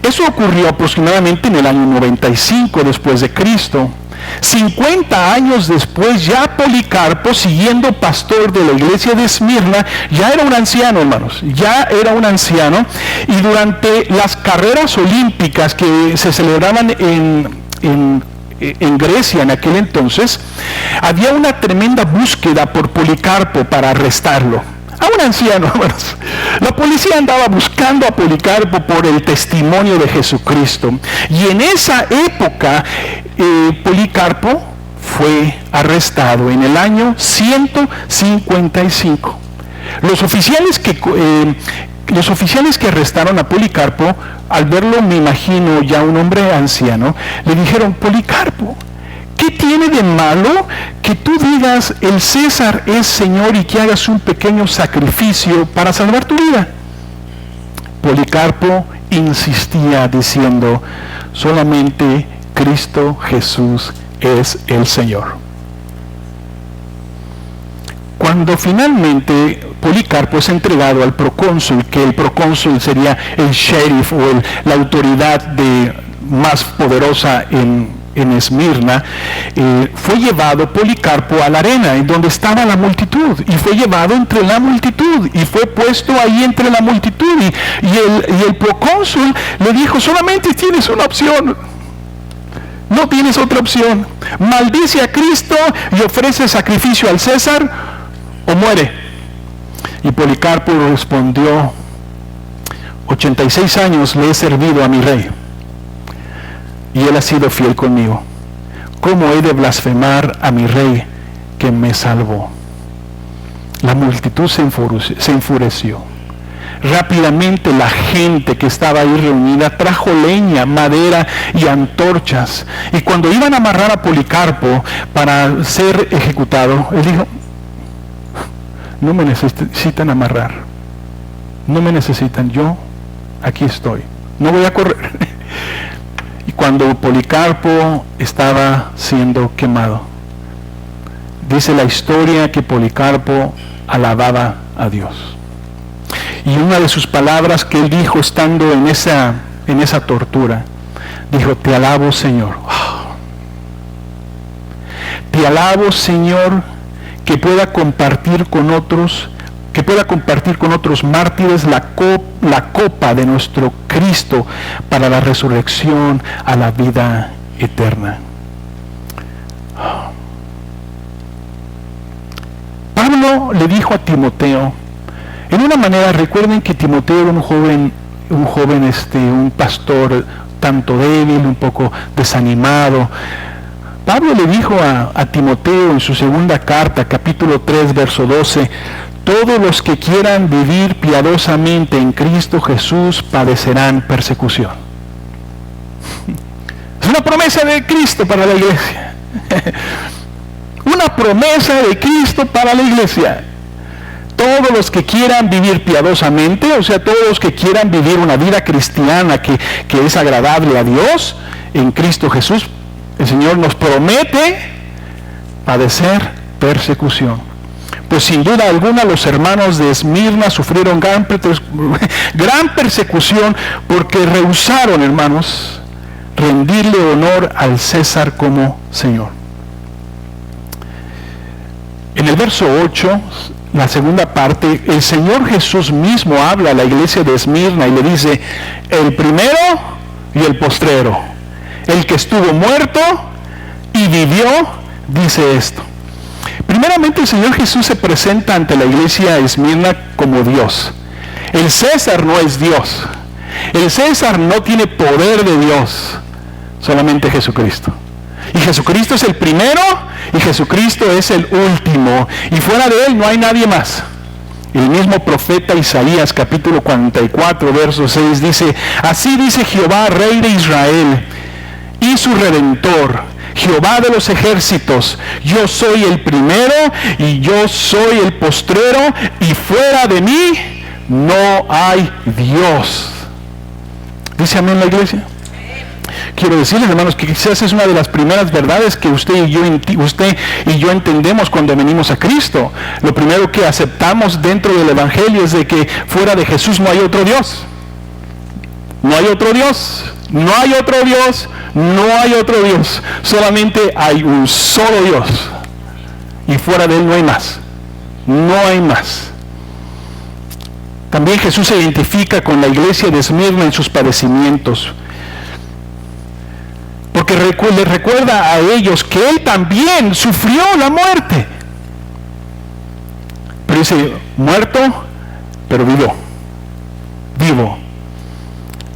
Eso ocurrió aproximadamente en el año 95 después de Cristo. 50 años después, ya Policarpo, siguiendo pastor de la iglesia de Esmirna, ya era un anciano, hermanos, ya era un anciano, y durante las carreras olímpicas que se celebraban en Grecia en aquel entonces, había una tremenda búsqueda por Policarpo para arrestarlo. A un anciano, hermanos. La policía andaba buscando a Policarpo por el testimonio de Jesucristo. Y en esa época, Policarpo fue arrestado en el año 155. Los oficiales que arrestaron a Policarpo, al verlo, me imagino ya un hombre anciano, le dijeron: Policarpo, ¿qué tiene de malo que tú digas el César es Señor y que hagas un pequeño sacrificio para salvar tu vida? Policarpo insistía diciendo: solamente Cristo Jesús es el Señor. Cuando finalmente Policarpo es entregado al procónsul, que el procónsul sería el sheriff o la autoridad más poderosa en Esmirna, fue llevado Policarpo a la arena en donde estaba la multitud, y fue llevado entre la multitud y fue puesto ahí entre la multitud, y el procónsul le dijo: solamente tienes una opción, no tienes otra opción, maldice a Cristo y ofrece sacrificio al César o muere. Y Policarpo respondió: 86 años le he servido a mi rey y él ha sido fiel conmigo. ¿Cómo he de blasfemar a mi rey que me salvó? La multitud se enfureció. Rápidamente la gente que estaba ahí reunida trajo leña, madera y antorchas. Y cuando iban a amarrar a Policarpo para ser ejecutado, él dijo: no me necesitan amarrar, no me necesitan, yo aquí estoy, no voy a correr. Y cuando Policarpo estaba siendo quemado, dice la historia que Policarpo alababa a Dios. Y una de sus palabras que él dijo estando en esa tortura, dijo: te alabo, Señor. Te alabo, Señor, que pueda compartir con otros mártires la copa de nuestro Cristo para la resurrección a la vida eterna. Pablo le dijo a Timoteo, en una manera, recuerden que Timoteo era un joven, un pastor tanto débil, un poco desanimado. Pablo le dijo a Timoteo en su segunda carta, capítulo 3, verso 12, todos los que quieran vivir piadosamente en Cristo Jesús padecerán persecución. Es una promesa de Cristo para la iglesia. Una promesa de Cristo para la iglesia. Todos los que quieran vivir piadosamente, o sea, todos los que quieran vivir una vida cristiana que es agradable a Dios, en Cristo Jesús, el Señor nos promete padecer persecución. Pues sin duda alguna los hermanos de Esmirna sufrieron gran persecución porque rehusaron, hermanos, rendirle honor al César como Señor. En el verso 8, la segunda parte, el Señor Jesús mismo habla a la iglesia de Esmirna y le dice: el primero y el postrero, el que estuvo muerto y vivió, dice esto. Primeramente, el Señor Jesús se presenta ante la iglesia de Esmirna como Dios. El César no es Dios. El César no tiene poder de Dios, solamente Jesucristo. Y Jesucristo es el primero y Jesucristo es el último. Y fuera de él no hay nadie más. El mismo profeta Isaías, capítulo 44, verso 6, dice: así dice Jehová, Rey de Israel, y su Redentor, Jehová de los ejércitos: yo soy el primero y yo soy el postrero, y fuera de mí no hay Dios. ¿Dice amén la iglesia? Quiero decirles, hermanos, que quizás es una de las primeras verdades que usted y yo entendemos cuando venimos a Cristo. Lo primero que aceptamos dentro del Evangelio es de que fuera de Jesús no hay otro Dios. No hay otro Dios. No hay otro Dios. No hay otro Dios. Solamente hay un solo Dios. Y fuera de él no hay más. No hay más. También Jesús se identifica con la iglesia de Esmirna en sus padecimientos. Porque le recuerda a ellos que él también sufrió la muerte. Pero dice: muerto, pero vivo. Vivo.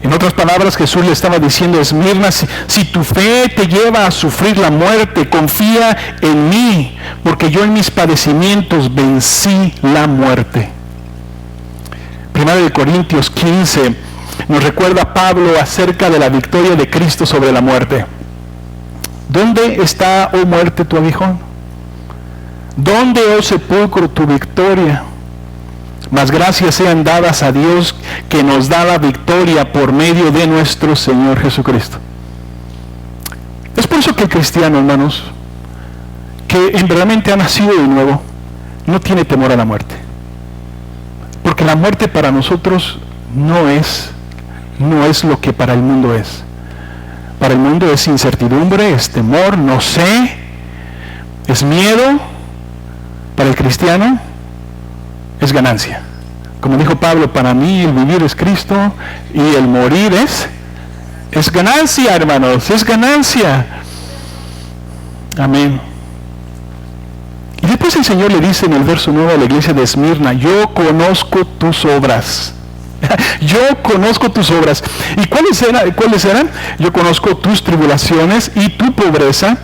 En otras palabras, Jesús le estaba diciendo a Esmirna: si tu fe te lleva a sufrir la muerte, confía en mí, porque yo en mis padecimientos vencí la muerte. Primera de Corintios 15 nos recuerda Pablo acerca de la victoria de Cristo sobre la muerte. ¿Dónde está, oh muerte, tu aguijón? ¿Dónde, oh sepulcro, tu victoria? Mas gracias sean dadas a Dios que nos da la victoria por medio de nuestro Señor Jesucristo. Es por eso que el cristiano, hermanos, que realmente ha nacido de nuevo, no tiene temor a la muerte. Porque la muerte para nosotros no es lo que para el mundo es. Para el mundo es incertidumbre, es temor, no sé, es miedo. Para el cristiano es ganancia. Como dijo Pablo: para mí el vivir es Cristo y el morir es ganancia, hermanos, es ganancia. Amén. Y después el Señor le dice en el verso 9 a la iglesia de Esmirna: yo conozco tus obras. Yo conozco tus obras. ¿Y cuáles eran? Yo conozco tus tribulaciones y tu pobreza,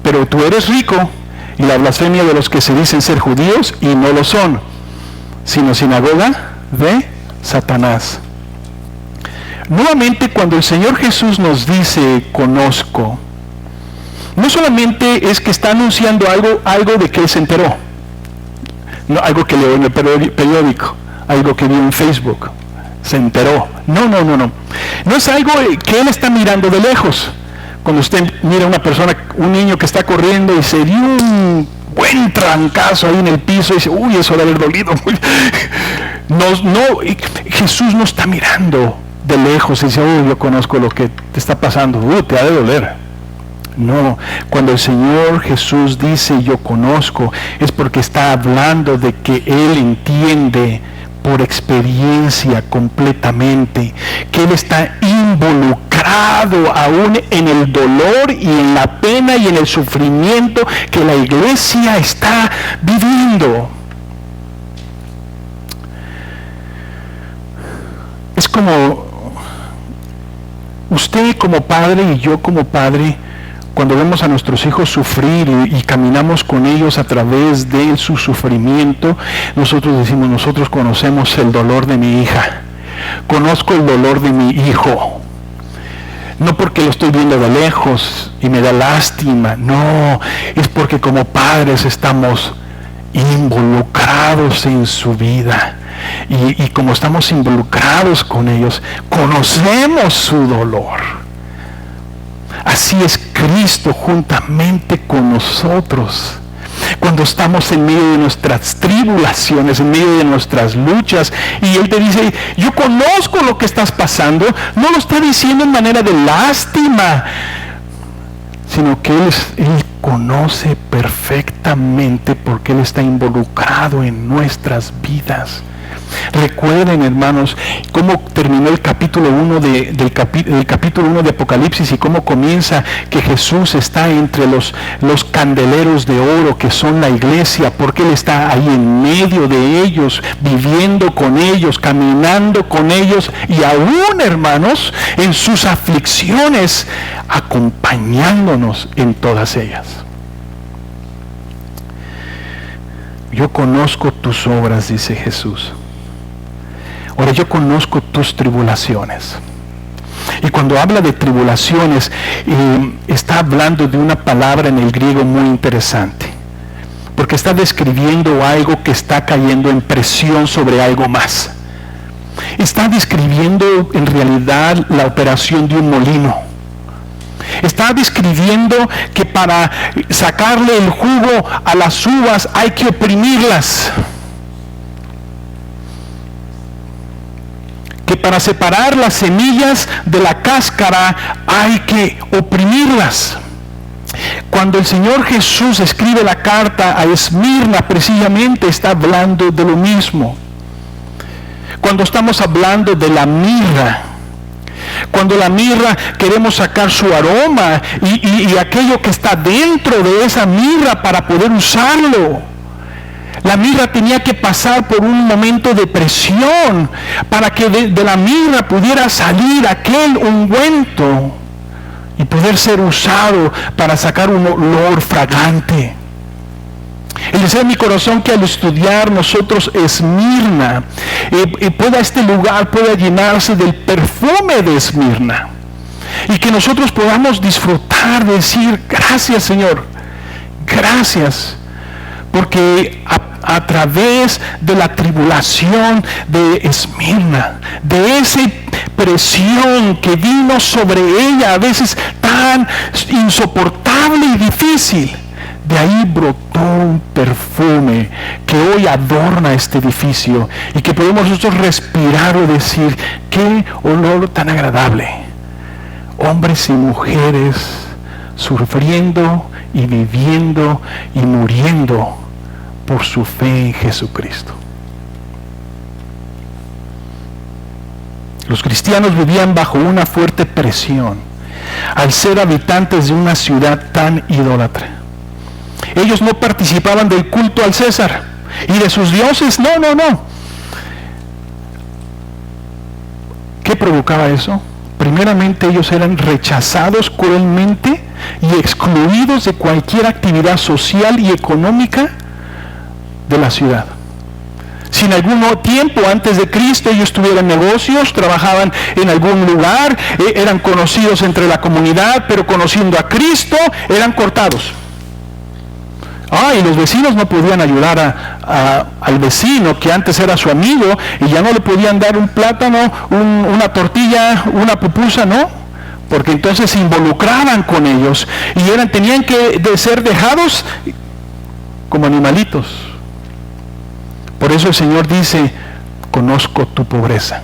pero tú eres rico, y la blasfemia de los que se dicen ser judíos y no lo son, sino sinagoga de Satanás. Nuevamente, cuando el Señor Jesús nos dice conozco, no solamente es que está anunciando algo de que Él se enteró, no, algo que leyó en el periódico, algo que vio en Facebook, se enteró. No. No es algo que Él está mirando de lejos. Cuando usted mira a una persona, un niño que está corriendo y se dio un buen trancazo ahí en el piso y dice, uy, eso debe haber dolido. Jesús no está mirando de lejos y dice, uy, yo conozco lo que te está pasando, te ha de doler. No, cuando el Señor Jesús dice yo conozco, es porque está hablando de que Él entiende por experiencia completamente, que Él está involucrado aún en el dolor y en la pena y en el sufrimiento que la iglesia está viviendo. Es como usted como padre y yo como padre, cuando vemos a nuestros hijos sufrir y caminamos con ellos a través de su sufrimiento, nosotros decimos, nosotros conocemos el dolor de mi hija, conozco el dolor de mi hijo. No porque lo estoy viendo de lejos y me da lástima, no, es porque como padres estamos involucrados en su vida. Y como estamos involucrados con ellos, conocemos su dolor. Así es Cristo juntamente con nosotros. Cuando estamos en medio de nuestras tribulaciones, en medio de nuestras luchas, y Él te dice, yo conozco lo que estás pasando, no lo está diciendo en manera de lástima, sino que Él conoce perfectamente porque Él está involucrado en nuestras vidas. Recuerden, hermanos, cómo terminó el capítulo 1 del capítulo 1 de Apocalipsis y cómo comienza que Jesús está entre los candeleros de oro que son la iglesia, porque Él está ahí en medio de ellos, viviendo con ellos, caminando con ellos y aún, hermanos, en sus aflicciones, acompañándonos en todas ellas. Yo conozco tus obras, dice Jesús. Ahora, yo conozco tus tribulaciones. Y cuando habla de tribulaciones, está hablando de una palabra en el griego muy interesante. Porque está describiendo algo que está cayendo en presión sobre algo más. Está describiendo en realidad la operación de un molino. Está describiendo que para sacarle el jugo a las uvas hay que oprimirlas. Que para separar las semillas de la cáscara hay que oprimirlas. Cuando el Señor Jesús escribe la carta a Esmirna, precisamente está hablando de lo mismo. Cuando estamos hablando de la mirra, cuando la mirra queremos sacar su aroma y aquello que está dentro de esa mirra para poder usarlo. La mirra tenía que pasar por un momento de presión para que de la mirra pudiera salir aquel ungüento y poder ser usado para sacar un olor fragante. El deseo de mi corazón que al estudiar nosotros Esmirna, este lugar pueda llenarse del perfume de Esmirna y que nosotros podamos disfrutar de decir gracias, Señor, gracias, porque a través de la tribulación de Esmirna, de esa presión que vino sobre ella, a veces tan insoportable y difícil, de ahí brotó un perfume que hoy adorna este edificio y que podemos nosotros respirar o decir, qué olor tan agradable. Hombres y mujeres sufriendo y viviendo y muriendo por su fe en Jesucristo. Los cristianos vivían bajo una fuerte presión al ser habitantes de una ciudad tan idólatra. Ellos no participaban del culto al César y de sus dioses, no. ¿Qué provocaba eso? Primeramente, ellos eran rechazados cruelmente y excluidos de cualquier actividad social y económica de la ciudad. Si en algún tiempo antes de Cristo ellos tuvieran negocios, trabajaban en algún lugar, eran conocidos entre la comunidad, pero conociendo a Cristo eran cortados. Y los vecinos no podían ayudar al vecino que antes era su amigo y ya no le podían dar un plátano, una tortilla, una pupusa, no, porque entonces se involucraban con ellos y tenían que ser dejados como animalitos. Por eso el Señor dice, conozco tu pobreza.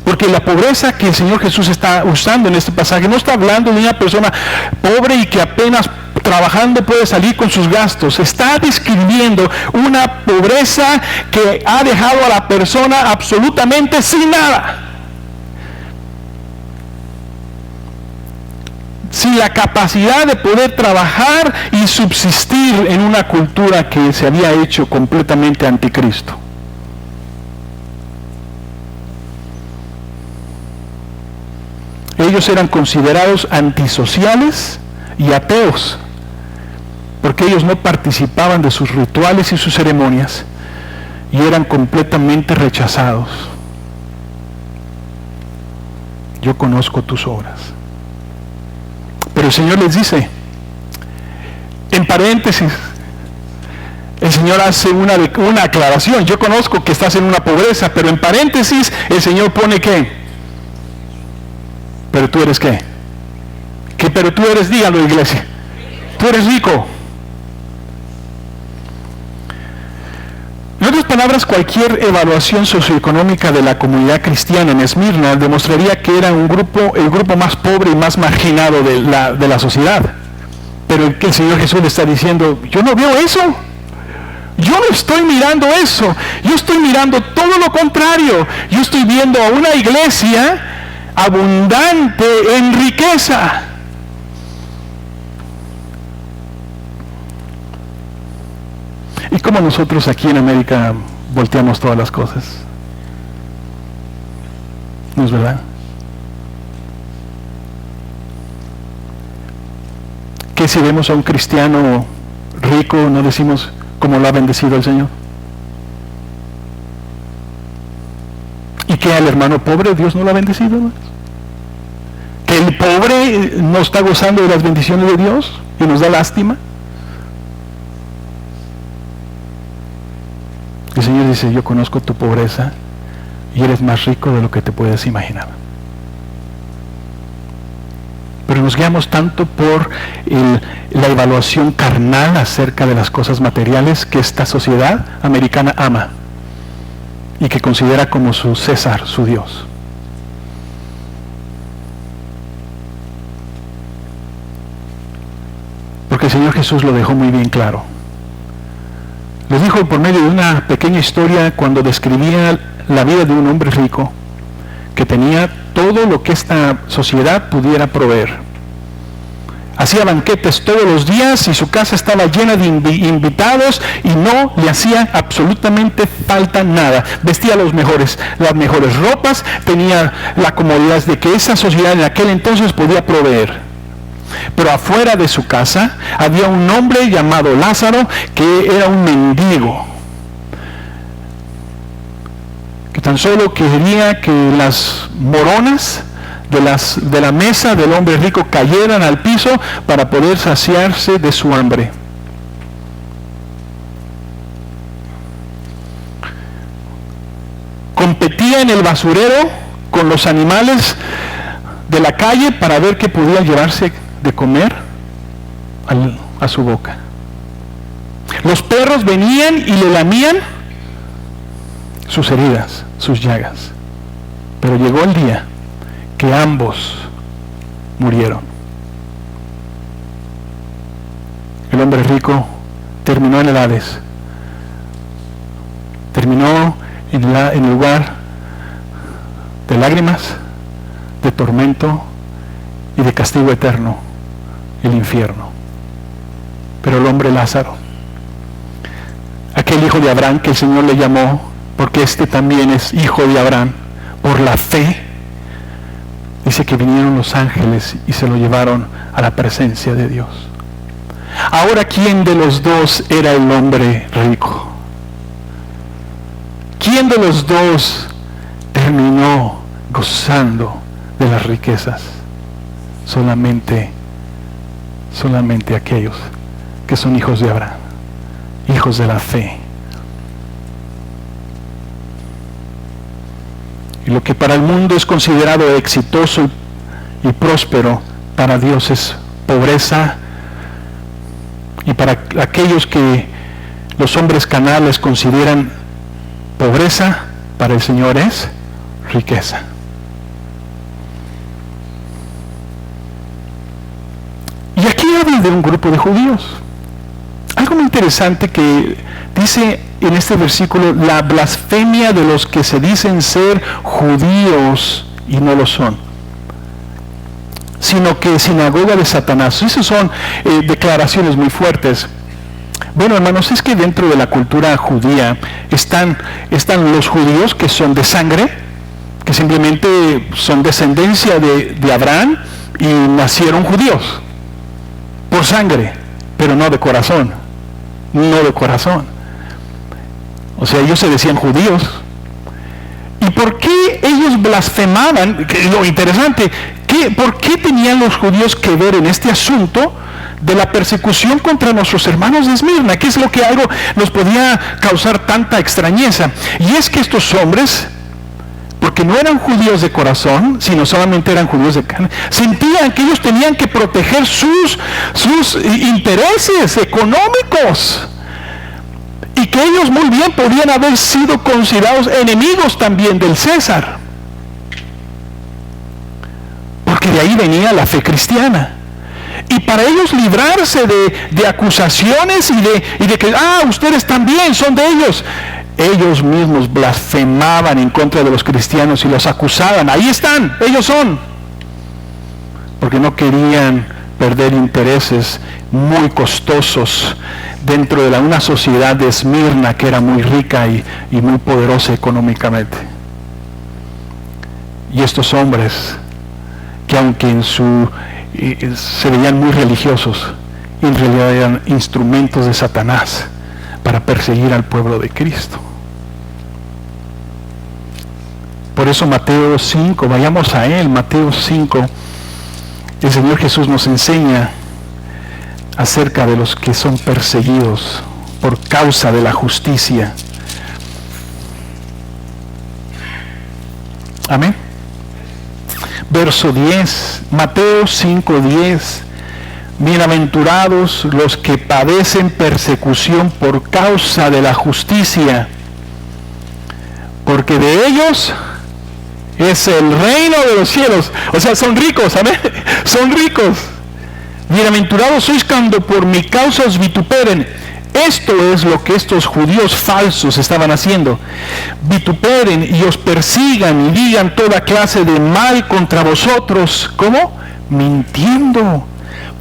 Porque la pobreza que el Señor Jesús está usando en este pasaje no está hablando de una persona pobre y que apenas trabajando puede salir con sus gastos. Está describiendo una pobreza que ha dejado a la persona absolutamente sin nada. Sin la capacidad de poder trabajar y subsistir en una cultura que se había hecho completamente anticristo. Ellos eran considerados antisociales y ateos, porque ellos no participaban de sus rituales y sus ceremonias, y eran completamente rechazados. Yo conozco tus obras. Pero el Señor les dice, en paréntesis, el Señor hace una aclaración. Yo conozco que estás en una pobreza, pero en paréntesis el Señor pone ¿qué? ¿Pero tú eres qué? ¿Qué pero tú eres? Dígalo, iglesia. Tú eres rico. En otras palabras, cualquier evaluación socioeconómica de la comunidad cristiana en Esmirna demostraría que era el grupo más pobre y más marginado de la sociedad. Pero el Señor Jesús le está diciendo, yo no veo eso. Yo no estoy mirando eso. Yo estoy mirando todo lo contrario. Yo estoy viendo a una iglesia abundante en riqueza. ¿Y cómo nosotros aquí en América volteamos todas las cosas? ¿No es verdad? ¿Qué si vemos a un cristiano rico, no decimos cómo lo ha bendecido el Señor? ¿Y que al hermano pobre Dios no lo ha bendecido? ¿No? ¿Que el pobre no está gozando de las bendiciones de Dios y nos da lástima? El Señor dice, yo conozco tu pobreza y eres más rico de lo que te puedes imaginar. Pero nos guiamos tanto por la evaluación carnal acerca de las cosas materiales que esta sociedad americana ama y que considera como su César, su Dios. Porque el Señor Jesús lo dejó muy bien claro. Les dijo por medio de una pequeña historia cuando describía la vida de un hombre rico que tenía todo lo que esta sociedad pudiera proveer. Hacía banquetes todos los días y su casa estaba llena de invitados y no le hacía absolutamente falta nada. Vestía las mejores ropas, tenía la comodidad de que esa sociedad en aquel entonces podía proveer. Pero afuera de su casa había un hombre llamado Lázaro que era un mendigo, que tan solo quería que las moronas de la mesa del hombre rico cayeran al piso para poder saciarse de su hambre. Competía en el basurero con los animales de la calle para ver qué podía llevarse de comer a su boca. Los perros venían y le lamían sus heridas, sus llagas. Pero llegó el día que ambos murieron. El hombre rico terminó en el Hades, terminó en el lugar de lágrimas, de tormento y de castigo eterno, el infierno. Pero el hombre Lázaro, aquel hijo de Abraham que el Señor le llamó, porque este también es hijo de Abraham, por la fe, dice que vinieron los ángeles y se lo llevaron a la presencia de Dios. Ahora, ¿quién de los dos era el hombre rico? ¿quién de los dos terminó gozando de las riquezas? Solamente aquellos que son hijos de Abraham, hijos de la fe. Y lo que para el mundo es considerado exitoso y próspero, para Dios es pobreza, y para aquellos que los hombres canales consideran pobreza, para el Señor es riqueza. Y aquí habla de un grupo de judíos. Algo muy interesante que dice en este versículo: la blasfemia de los que se dicen ser judíos y no lo son, sino que sinagoga de Satanás. Esas son declaraciones muy fuertes. Bueno, hermanos, es que dentro de la cultura judía están los judíos que son de sangre, que simplemente son descendencia de Abraham y nacieron judíos por sangre, pero no de corazón. No de corazón. O sea, ellos se decían judíos. ¿Y por qué ellos blasfemaban? Lo interesante, ¿por qué tenían los judíos que ver en este asunto de la persecución contra nuestros hermanos de Esmirna? ¿Qué es lo que algo nos podía causar tanta extrañeza? Y es que estos hombres, porque no eran judíos de corazón, sino solamente eran judíos de carne, sentían que ellos tenían que proteger sus intereses económicos, y que ellos muy bien podían haber sido considerados enemigos también del César, porque de ahí venía la fe cristiana. Y para ellos librarse de acusaciones y de que, ustedes también son de ellos, ellos mismos blasfemaban en contra de los cristianos y los acusaban. Ahí están, ellos son. Porque no querían perder intereses muy costosos dentro de una sociedad de Esmirna que era muy rica y muy poderosa económicamente. Y estos hombres, que aunque se veían muy religiosos, en realidad eran instrumentos de Satanás para perseguir al pueblo de Cristo. Por eso Mateo 5, vayamos a él, Mateo 5, el Señor Jesús nos enseña acerca de los que son perseguidos por causa de la justicia. Amén. Verso 10, Mateo 5:10. Bienaventurados los que padecen persecución por causa de la justicia, porque de ellos es el reino de los cielos. O sea, son ricos, amén. Son ricos. Bienaventurados sois cuando por mi causa os vituperen. Esto es lo que estos judíos falsos estaban haciendo. Vituperen y os persigan y digan toda clase de mal contra vosotros. ¿Cómo? Mintiendo.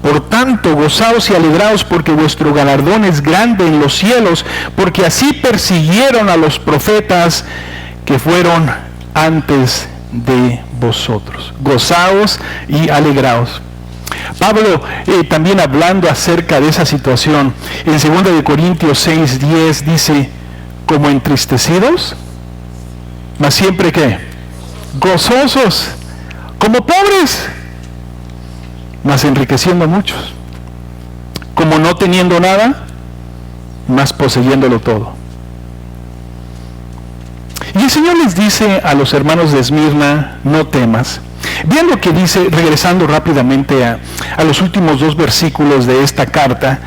Por tanto, gozaos y alegraos, porque vuestro galardón es grande en los cielos, porque así persiguieron a los profetas que fueron antes de vosotros. Gozaos y alegraos. Pablo también hablando acerca de esa situación, en 2 de Corintios 6:10 dice: como entristecidos, mas siempre ¿qué? Gozosos, como pobres, mas enriqueciendo a muchos, como no teniendo nada, mas poseyéndolo todo. Y el Señor les dice a los hermanos de Esmirna: no temas. Vean lo que dice, regresando rápidamente a los últimos 2 versículos de esta carta.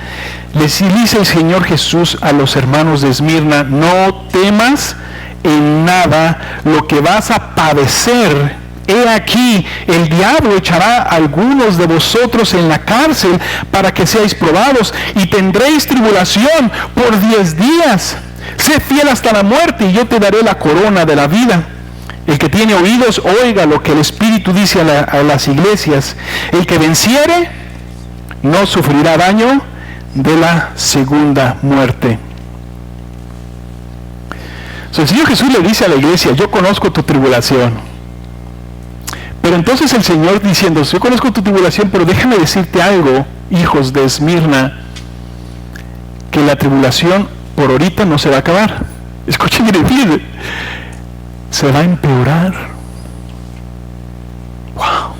Les dice el Señor Jesús a los hermanos de Esmirna: no temas en nada lo que vas a padecer. He aquí, el diablo echará a algunos de vosotros en la cárcel para que seáis probados, y tendréis tribulación por 10 días. Sé fiel hasta la muerte, y yo te daré la corona de la vida. El que tiene oídos, oiga lo que el Espíritu dice a las iglesias. El que venciere, no sufrirá daño de la segunda muerte. El Señor Jesús le dice a la iglesia: yo conozco tu tribulación. Pero entonces el Señor diciendo: yo conozco tu tribulación, pero déjame decirte algo, hijos de Esmirna, que la tribulación por ahorita no se va a acabar. escuchen bien, se va a empeorar. Wow.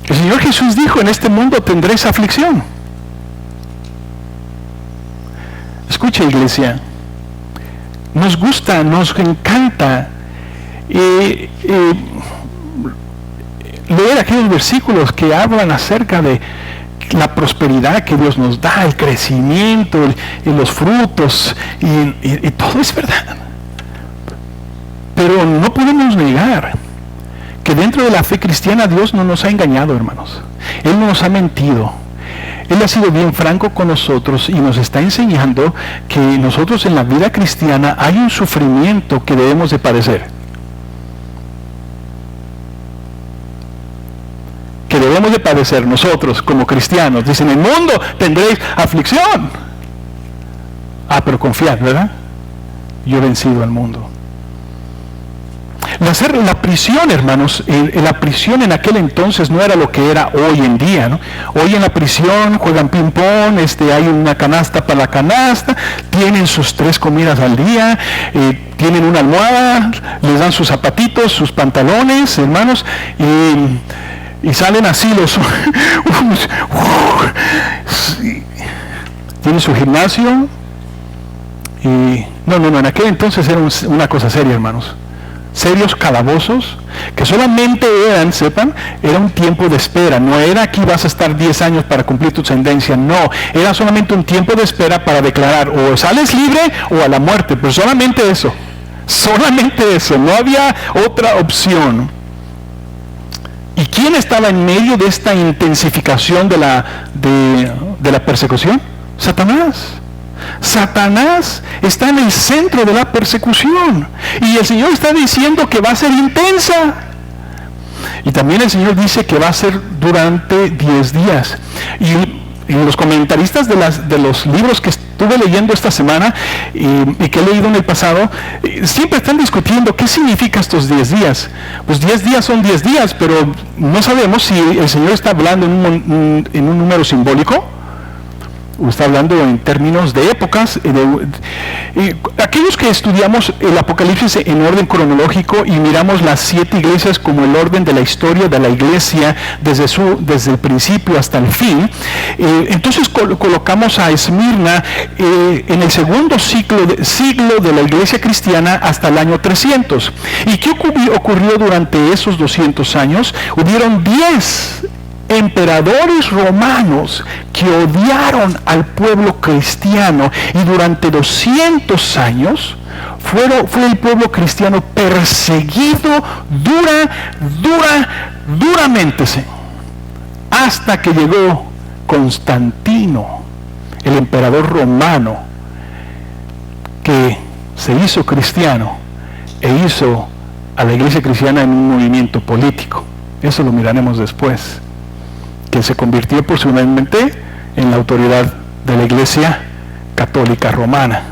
El Señor Jesús dijo, en este mundo tendréis aflicción. Escucha, iglesia, nos gusta, nos encanta leer aquellos versículos que hablan acerca de la prosperidad que Dios nos da, el crecimiento, y los frutos, y todo es verdad. Pero no podemos negar que dentro de la fe cristiana Dios no nos ha engañado, hermanos. Él no nos ha mentido. Él ha sido bien franco con nosotros y nos está enseñando que nosotros en la vida cristiana hay un sufrimiento que debemos de padecer. Que debemos de padecer nosotros como cristianos. Dicen, en el mundo tendréis aflicción. Ah, pero confiad, ¿verdad? Yo he vencido al mundo. La prisión, hermanos, la prisión en aquel entonces no era lo que era hoy en día, ¿no? Hoy en la prisión juegan ping-pong, hay una canasta para la canasta, tienen sus 3 comidas al día, tienen una almohada, les dan sus zapatitos, sus pantalones, hermanos, y salen así los... tienen su gimnasio, y... No, en aquel entonces era una cosa seria, hermanos. Serios calabozos que solamente era un tiempo de espera. No era aquí vas a estar 10 años para cumplir tu sentencia, no, era solamente un tiempo de espera para declarar o sales libre o a la muerte, pero solamente eso, no había otra opción. ¿Y quién estaba en medio de esta intensificación de la persecución? Satanás está en el centro de la persecución y el Señor está diciendo que va a ser intensa, y también el Señor dice que va a ser durante 10 días. Y los comentaristas de los libros que estuve leyendo esta semana y que he leído en el pasado, siempre están discutiendo qué significa estos 10 días. Pues 10 días son 10 días, pero no sabemos si el Señor está hablando en un número simbólico, está hablando en términos de épocas. Aquellos que estudiamos el Apocalipsis en orden cronológico y miramos las 7 iglesias como el orden de la historia de la iglesia desde el principio hasta el fin, entonces colocamos a Esmirna en el segundo siglo de la iglesia cristiana hasta el año 300. ¿Y qué ocurrió durante esos 200 años? Hubieron 10 emperadores romanos que odiaron al pueblo cristiano, y durante 200 años fue el pueblo cristiano perseguido duramente, hasta que llegó Constantino, el emperador romano, que se hizo cristiano e hizo a la iglesia cristiana en un movimiento político. Eso lo miraremos después, que se convirtió posiblemente en la autoridad de la iglesia católica romana.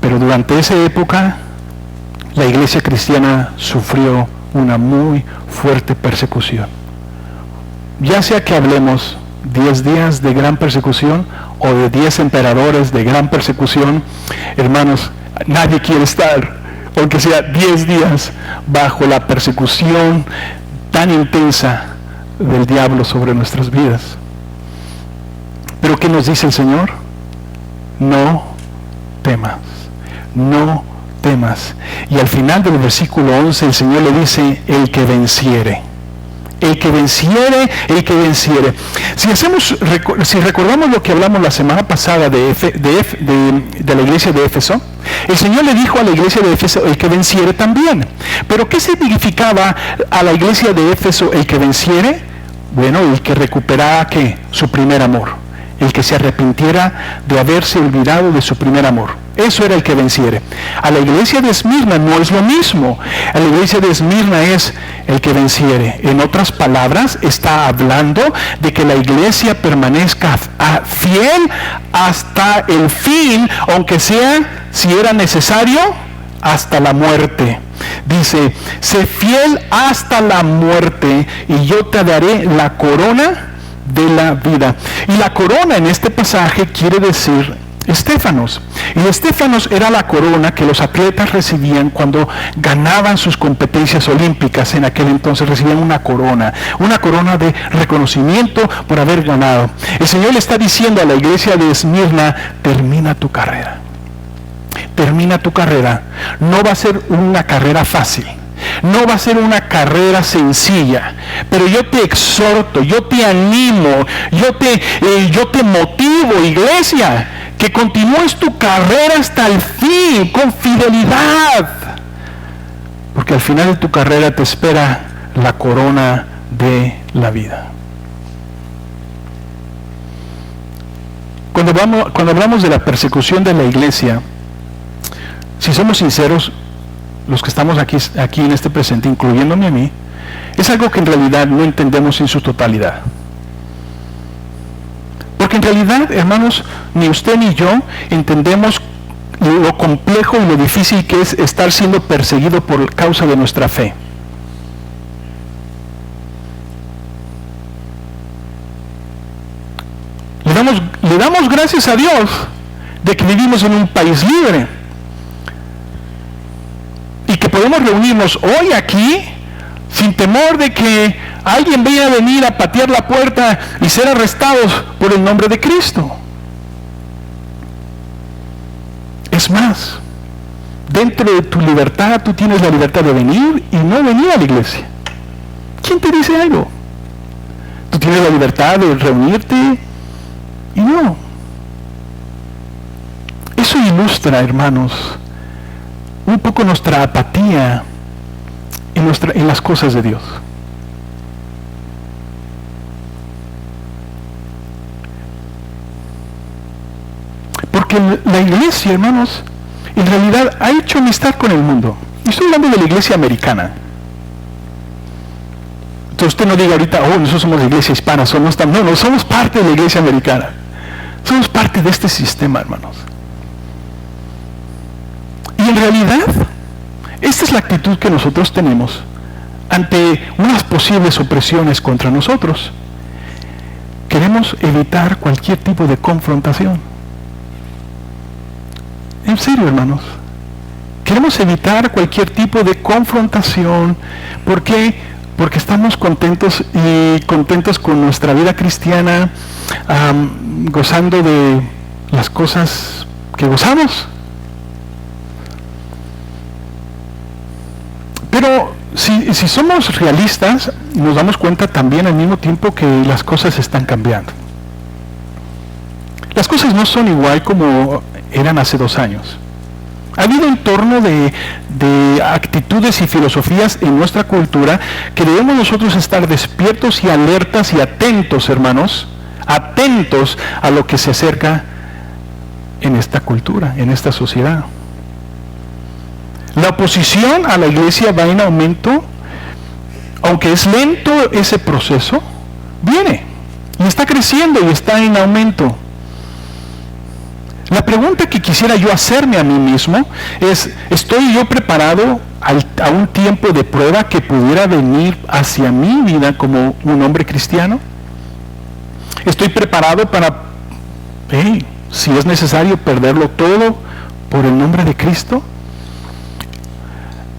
Pero durante esa época la iglesia cristiana sufrió una muy fuerte persecución. Ya sea que hablemos 10 días de gran persecución o de 10 emperadores de gran persecución, hermanos, nadie quiere estar, aunque sea 10 días, bajo la persecución tan intensa del diablo sobre nuestras vidas. Pero ¿qué nos dice el Señor? No temas, no temas. Y al final del versículo 11 el Señor le dice: el que venciere. El que venciere, el que venciere. Si recordamos lo que hablamos la semana pasada de la iglesia de Éfeso, el Señor le dijo a la iglesia de Éfeso: el que venciere también. Pero ¿qué significaba a la iglesia de Éfeso el que venciere? Bueno, el que recuperara ¿qué? Su primer amor. El que se arrepintiera de haberse olvidado de su primer amor. Eso era el que venciere. A la iglesia de Esmirna no es lo mismo. A la iglesia de Esmirna es el que venciere. En otras palabras, está hablando de que la iglesia permanezca fiel hasta el fin, aunque sea, si era necesario, hasta la muerte. Dice, sé fiel hasta la muerte y yo te daré la corona de la vida. Y la corona en este pasaje quiere decir estéfanos. Y estéfanos era la corona que los atletas recibían cuando ganaban sus competencias olímpicas. En aquel entonces recibían una corona de reconocimiento por haber ganado. El Señor le está diciendo a la iglesia de Esmirna, termina tu carrera. Termina tu carrera. No va a ser una carrera fácil. No va a ser una carrera sencilla, pero yo te exhorto, yo te animo, yo te motivo, iglesia, que continúes tu carrera hasta el fin, con fidelidad, porque al final de tu carrera te espera la corona de la vida. Cuando hablamos de la persecución de la iglesia, si somos sinceros, los que estamos aquí en este presente, incluyéndome a mí, es algo que en realidad no entendemos en su totalidad. Porque en realidad, hermanos, ni usted ni yo entendemos lo complejo y lo difícil que es estar siendo perseguido por causa de nuestra fe. Le damos gracias a Dios de que vivimos en un país libre y que podemos reunirnos hoy aquí sin temor de que alguien vaya a venir a patear la puerta y ser arrestados por el nombre de Cristo. Es más, dentro de tu libertad tú tienes la libertad de venir y no venir a la iglesia. ¿Quién te dice algo? Tú tienes la libertad de reunirte y no. Eso ilustra, hermanos, un poco nuestra apatía en las cosas de Dios. Porque la iglesia, hermanos, en realidad ha hecho amistad con el mundo. Y estoy hablando de la iglesia americana. Entonces usted no diga ahorita, nosotros somos la iglesia hispana, no, somos parte de la iglesia americana. Somos parte de este sistema, hermanos. Y en realidad, esta es la actitud que nosotros tenemos ante unas posibles opresiones contra nosotros. Queremos evitar cualquier tipo de confrontación. En serio, hermanos. Queremos evitar cualquier tipo de confrontación. ¿Por qué? Porque estamos contentos con nuestra vida cristiana, gozando de las cosas que gozamos. Pero si somos realistas, nos damos cuenta también al mismo tiempo que las cosas están cambiando. Las cosas no son igual como eran hace 2 años. Ha habido un torno de actitudes y filosofías en nuestra cultura que debemos nosotros estar despiertos y alertas y atentos, hermanos, atentos a lo que se acerca en esta cultura, en esta sociedad. La oposición a la iglesia va en aumento, aunque es lento ese proceso, viene y está creciendo y está en aumento. La pregunta que quisiera yo hacerme a mí mismo es, ¿estoy yo preparado a un tiempo de prueba que pudiera venir hacia mi vida como un hombre cristiano? ¿Estoy preparado para, si es necesario, perderlo todo por el nombre de Cristo?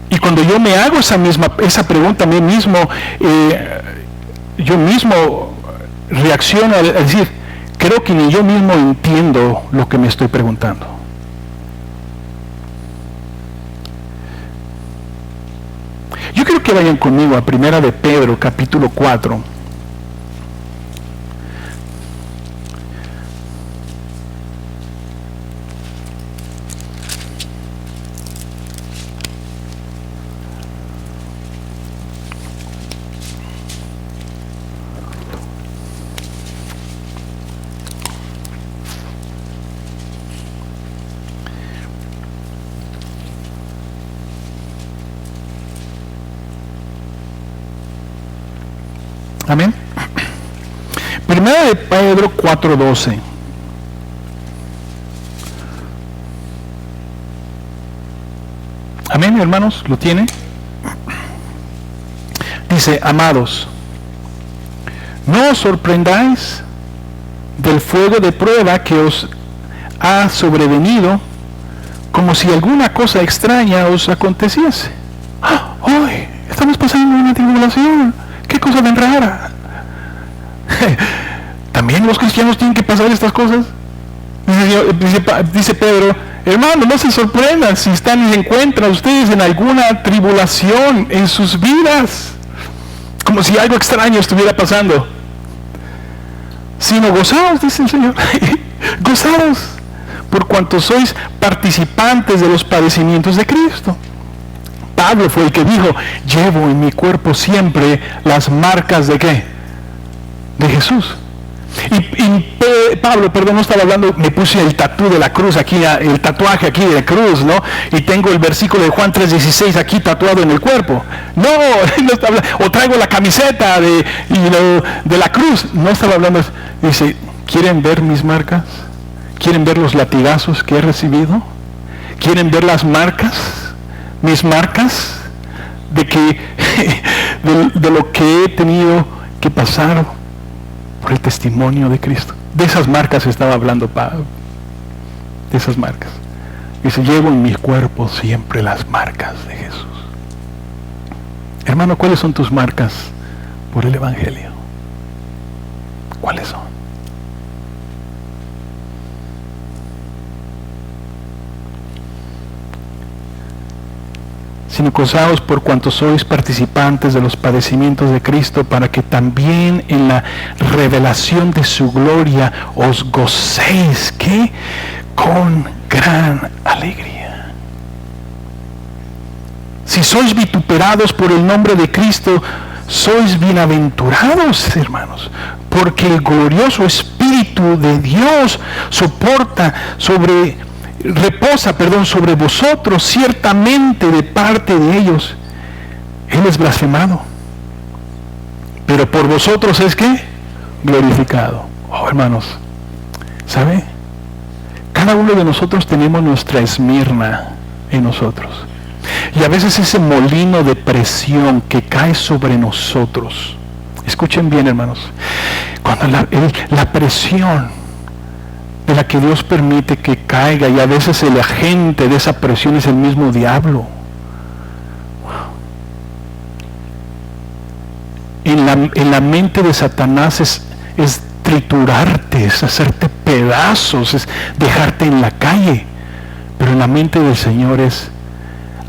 Y cuando yo me hago esa pregunta a mí mismo, yo mismo reacciono a decir, creo que ni yo mismo entiendo lo que me estoy preguntando. Yo quiero que vayan conmigo a 1 de Pedro, capítulo 4. Amén. 1 de Pedro 4:12. Amén, hermanos, ¿lo tienen? Dice, amados, no os sorprendáis del fuego de prueba que os ha sobrevenido, como si alguna cosa extraña os aconteciese. ¡Ay! Estamos pasando una tribulación. ¡Qué cosa tan rara! ¿También los cristianos tienen que pasar estas cosas? Dice Pedro, hermano, no se sorprendan si están y se encuentran ustedes en alguna tribulación en sus vidas, como si algo extraño estuviera pasando, sino gozaos, dice el Señor. Gozaos por cuanto sois participantes de los padecimientos de Cristo. Pablo fue el que dijo, llevo en mi cuerpo siempre las marcas de ¿qué? De Jesús. Y Pablo, perdón, no estaba hablando, me puse el tatú de la cruz aquí, el tatuaje aquí de la cruz, ¿no? Y tengo el versículo de Juan 3:16 aquí tatuado en el cuerpo. No, no estaba hablando, o traigo la camiseta de la cruz. No estaba hablando, dice, ¿quieren ver mis marcas? ¿Quieren ver los latigazos que he recibido? ¿Quieren ver las marcas? Mis marcas de que de lo que he tenido que pasar por el testimonio de Cristo. De esas marcas estaba hablando Pablo. De esas marcas. Dice, llevo en mi cuerpo siempre las marcas de Jesús. Hermano, ¿cuáles son tus marcas por el Evangelio? ¿Cuáles son? Sino gozaos por cuanto sois participantes de los padecimientos de Cristo, para que también en la revelación de su gloria os gocéis, ¿qué? Con gran alegría. Si sois vituperados por el nombre de Cristo, sois bienaventurados, hermanos, porque el glorioso Espíritu de Dios reposa sobre vosotros. Ciertamente de parte de ellos Él es blasfemado, pero por vosotros es ¿qué? Glorificado. Oh, hermanos, ¿sabe? Cada uno de nosotros tenemos nuestra Esmirna en nosotros, y a veces ese molino de presión que cae sobre nosotros, escuchen bien, hermanos, cuando la presión de la que Dios permite que caiga, y a veces el agente de esa presión es el mismo diablo. En la mente de Satanás es triturarte, es hacerte pedazos, es dejarte en la calle. Pero en la mente del Señor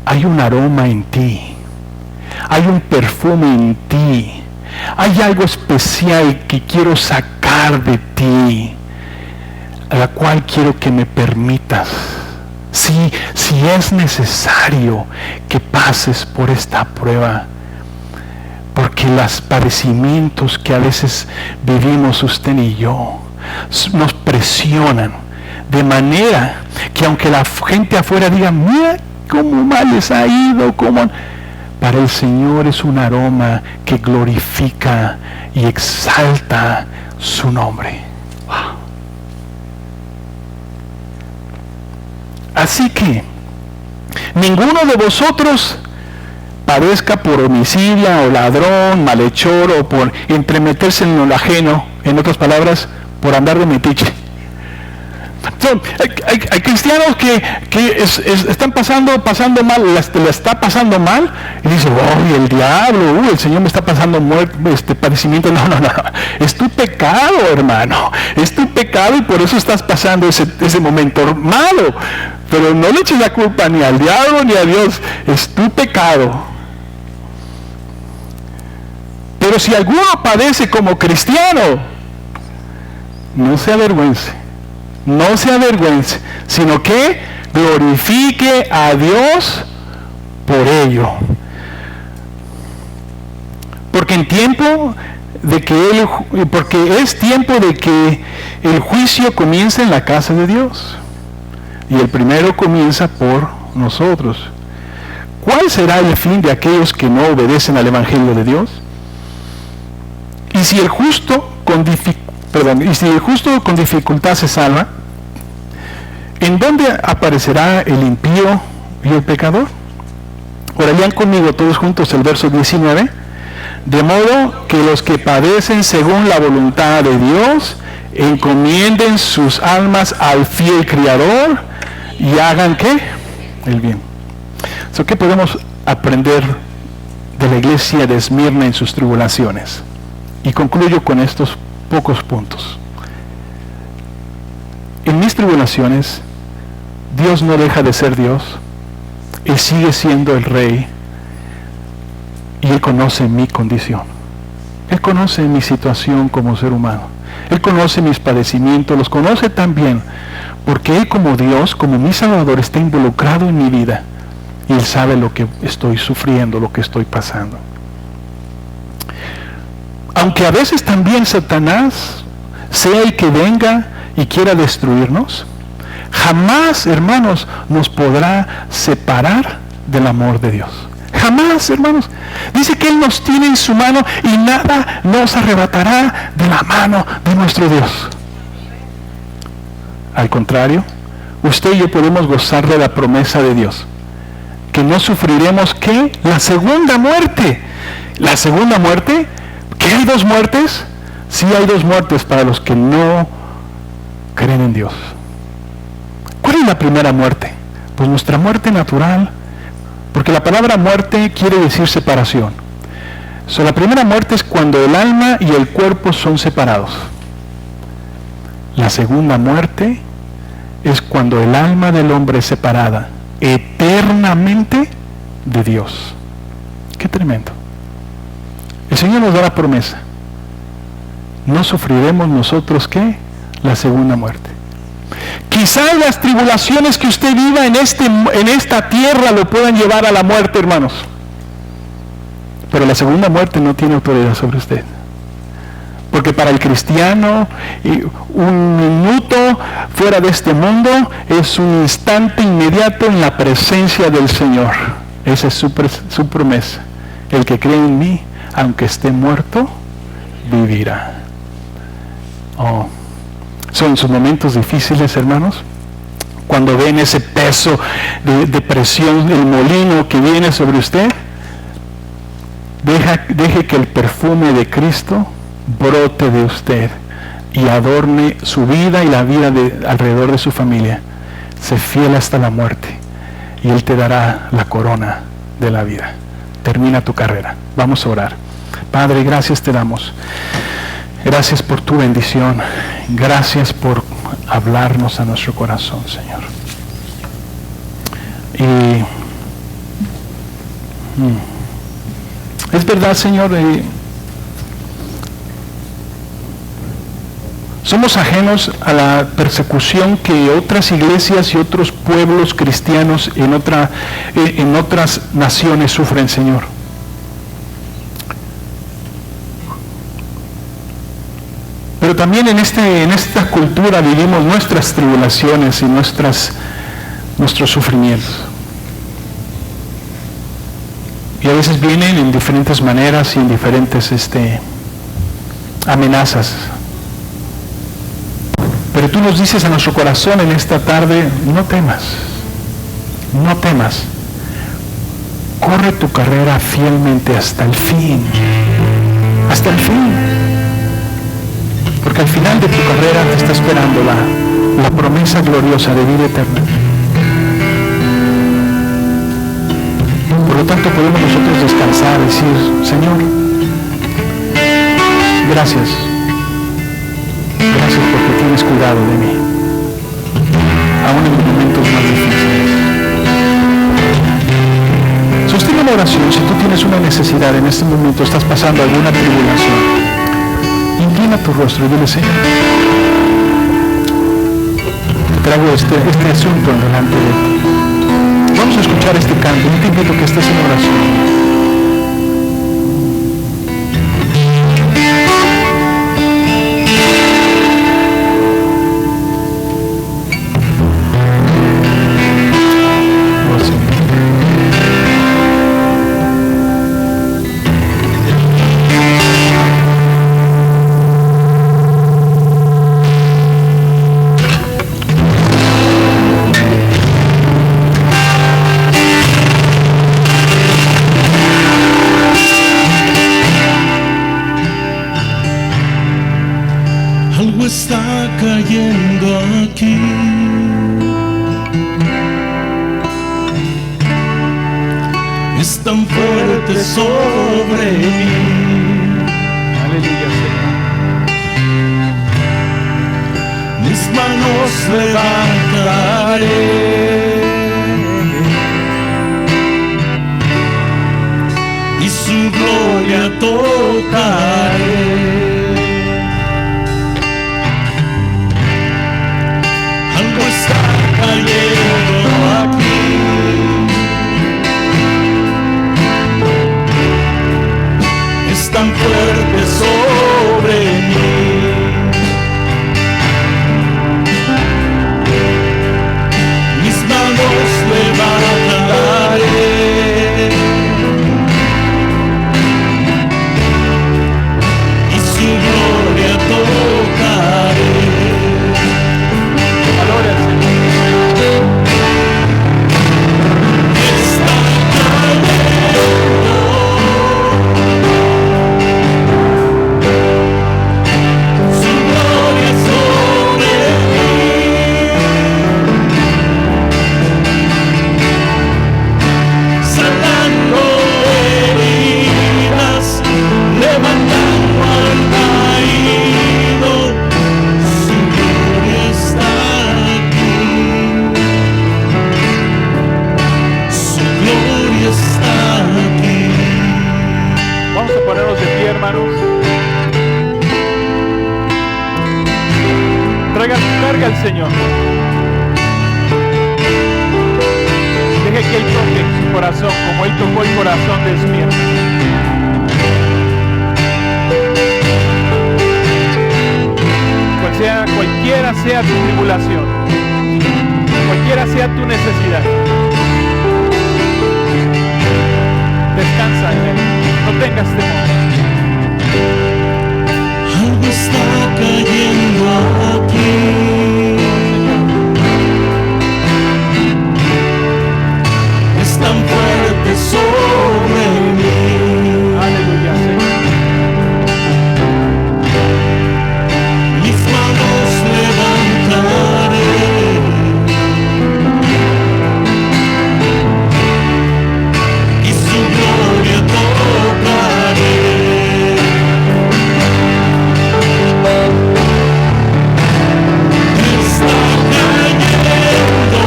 hay un aroma en ti, hay un perfume en ti, hay algo especial que quiero sacar de ti, a la cual quiero que me permitas, si es necesario, que pases por esta prueba, porque los padecimientos que a veces vivimos usted y yo nos presionan de manera que aunque la gente afuera diga, mira cómo mal les ha ido, para el Señor es un aroma que glorifica y exalta su nombre. Wow. Así que ninguno de vosotros padezca por homicidio o ladrón, malhechor, o por entremeterse en lo ajeno, en otras palabras, por andar de metiche. Hay cristianos que están pasando mal, le está pasando mal, y dicen, oh, el diablo, el Señor me está pasando padecimiento. No, es tu pecado, hermano, es tu pecado, y por eso estás pasando ese momento malo. Pero no le eches la culpa ni al diablo ni a Dios, es tu pecado. Pero si alguno padece como cristiano, no se avergüence, sino que glorifique a Dios por ello. Porque es tiempo de que el juicio comience en la casa de Dios. Y el primero comienza por nosotros. ¿Cuál será el fin de aquellos que no obedecen al Evangelio de Dios? Y si el justo con dificultad se salva, ¿en dónde aparecerá el impío y el pecador? Ahora lean conmigo todos juntos el verso 19. De modo que los que padecen según la voluntad de Dios encomienden sus almas al fiel Criador y hagan ¿qué? El bien. ¿Qué podemos aprender de la iglesia de Esmirna en sus tribulaciones? Y concluyo con estos pocos puntos. En mis tribulaciones, Dios no deja de ser Dios. Él sigue siendo el Rey. Y Él conoce mi condición. Él conoce mi situación como ser humano. Él conoce mis padecimientos, los conoce también, porque Él como Dios, como mi Salvador, está involucrado en mi vida. Y Él sabe lo que estoy sufriendo, lo que estoy pasando. Aunque a veces también Satanás sea el que venga y quiera destruirnos, jamás, hermanos, nos podrá separar del amor de Dios. Jamás, hermanos. Dice que Él nos tiene en su mano y nada nos arrebatará de la mano de nuestro Dios. Al contrario, usted y yo podemos gozar de la promesa de Dios, que no sufriremos, ¿qué? La segunda muerte. La segunda muerte, ¿que hay dos muertes? Sí, hay dos muertes para los que no creen en Dios. ¿Cuál es la primera muerte? Pues nuestra muerte natural, porque la palabra muerte quiere decir separación. La primera muerte es cuando el alma y el cuerpo son separados. La segunda muerte es cuando el alma del hombre es separada eternamente de Dios. Qué tremendo. El Señor nos da la promesa. No sufriremos nosotros, ¿qué? La segunda muerte. Quizás las tribulaciones que usted viva en esta tierra lo puedan llevar a la muerte, hermanos. Pero la segunda muerte no tiene autoridad sobre usted. Porque para el cristiano, un minuto fuera de este mundo es un instante inmediato en la presencia del Señor. Esa es su promesa. El que cree en mí, aunque esté muerto, vivirá. Oh. Son sus momentos difíciles, hermanos, cuando ven ese peso de presión del molino que viene sobre usted. Deje que el perfume de Cristo brote de usted y adorne su vida y la vida alrededor de su familia. Sé fiel hasta la muerte y Él te dará la corona de la vida. Termina tu carrera. Vamos a orar. Padre, gracias te damos. Gracias por tu bendición. Gracias por hablarnos a nuestro corazón, Señor. Y es verdad, Señor, somos ajenos a la persecución que otras iglesias y otros pueblos cristianos en otras naciones sufren, Señor. Pero también en esta cultura vivimos nuestras tribulaciones y nuestros sufrimientos. Y a veces vienen en diferentes maneras y en diferentes amenazas. Pero tú nos dices a nuestro corazón en esta tarde, no temas, no temas. Corre tu carrera fielmente hasta el fin. Hasta el fin. Porque al final de tu carrera te está esperando la promesa gloriosa de vida eterna. Por lo tanto podemos nosotros descansar y decir, Señor, gracias. Gracias porque tienes cuidado de mí. Aún en los momentos más difíciles. Sostiene una oración. Si tú tienes una necesidad en este momento, estás pasando alguna tribulación, inclina tu rostro y dile, Señor, traigo este asunto delante de ti. Vamos a escuchar este canto. Yo te invito a que estés en oración. Algo está cayendo aquí. Es tan fuerte sobre mí. Aleluya, Señor. Mis manos levantaré y su gloria tocaré. Algo está cayendo aquí. Es tan fuerte sobre mí. Mis manos levantaré y su gloria tocaré. Gloria al Señor. Está cayendo su gloria sobre mí. Sanando heridas, levantando al caído, su gloria está aquí. Su gloria está aquí. Vamos a ponernos de pie, hermanos. Carga al Señor. Deje que Él toque su corazón como Él tocó el corazón de Esmirna. Cualquiera sea tu tribulación, cualquiera sea tu necesidad, descansa en Él, no tengas temor. Algo está cayendo aquí. Es tan fuerte sobre mí. Aleluya, Señor. Mis manos levantaré y su gloria tocaré. Está cayendo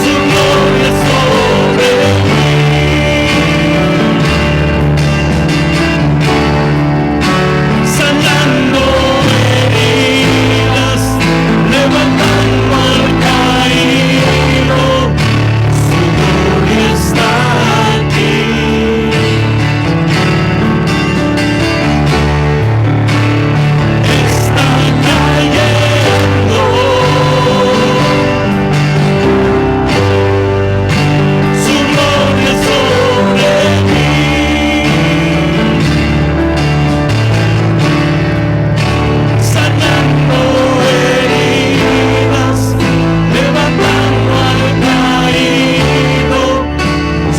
su gloria sobre mí. Sanando heridas, levantando al caído, su gloria está aquí. Está cayendo su gloria sobre mí. Sanando heridas, levantando al caído,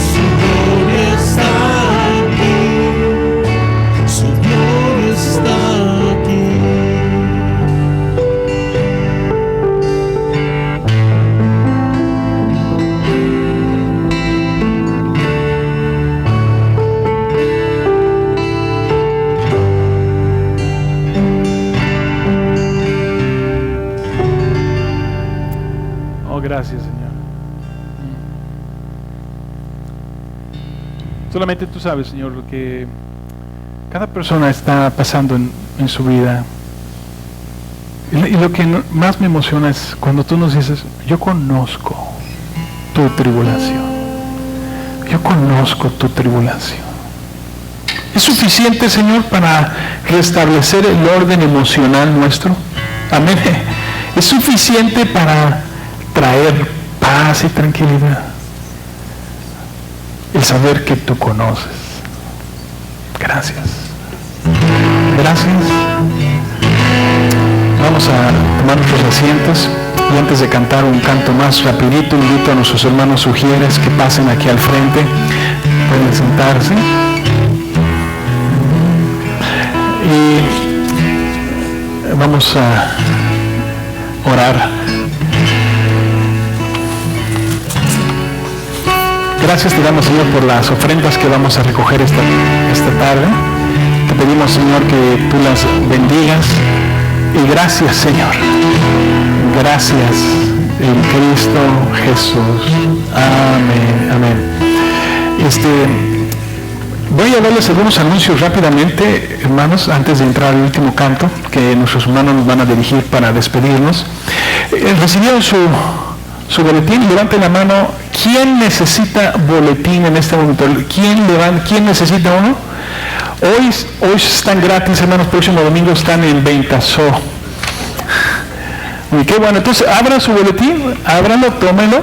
su gloria está aquí, su gloria está aquí. Oh, gracias, Señor. Solamente tú sabes, Señor, lo que cada persona está pasando en su vida. Y lo que más me emociona es cuando tú nos dices, yo conozco tu tribulación. Yo conozco tu tribulación. ¿Es suficiente, Señor, para restablecer el orden emocional nuestro? Amén. ¿Es suficiente para traer paz y tranquilidad? El saber que tú conoces. Gracias. Gracias. Vamos a tomar nuestros asientos y antes de cantar un canto más rapidito, invito a nuestros hermanos sugieres que pasen aquí al frente. Pueden sentarse. Vamos a orar. Gracias te damos, Señor, por las ofrendas que vamos a recoger esta tarde. Te pedimos, Señor, que tú las bendigas. Y gracias, Señor. Gracias en Cristo Jesús. Amén. Amén. Voy a darles algunos anuncios rápidamente, hermanos, antes de entrar al último canto, que nuestros hermanos nos van a dirigir para despedirnos. Recibieron su boletín. Levanten la mano. ¿Quién necesita boletín en este momento? ¿Quién necesita uno? Hoy están gratis, hermanos. Próximo domingo están en venta. Y qué bueno. Entonces, abran su boletín, ábranlo, tómenlo,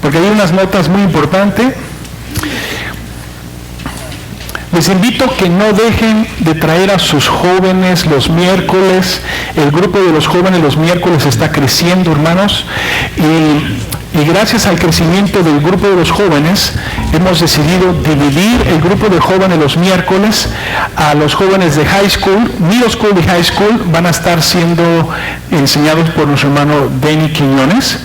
porque hay unas notas muy importantes. Les invito a que no dejen de traer a sus jóvenes los miércoles. El grupo de los jóvenes los miércoles está creciendo, hermanos. Y gracias al crecimiento del grupo de los jóvenes, hemos decidido dividir el grupo de jóvenes los miércoles. A los jóvenes de high school, middle school y high school van a estar siendo enseñados por nuestro hermano Denny Quiñones.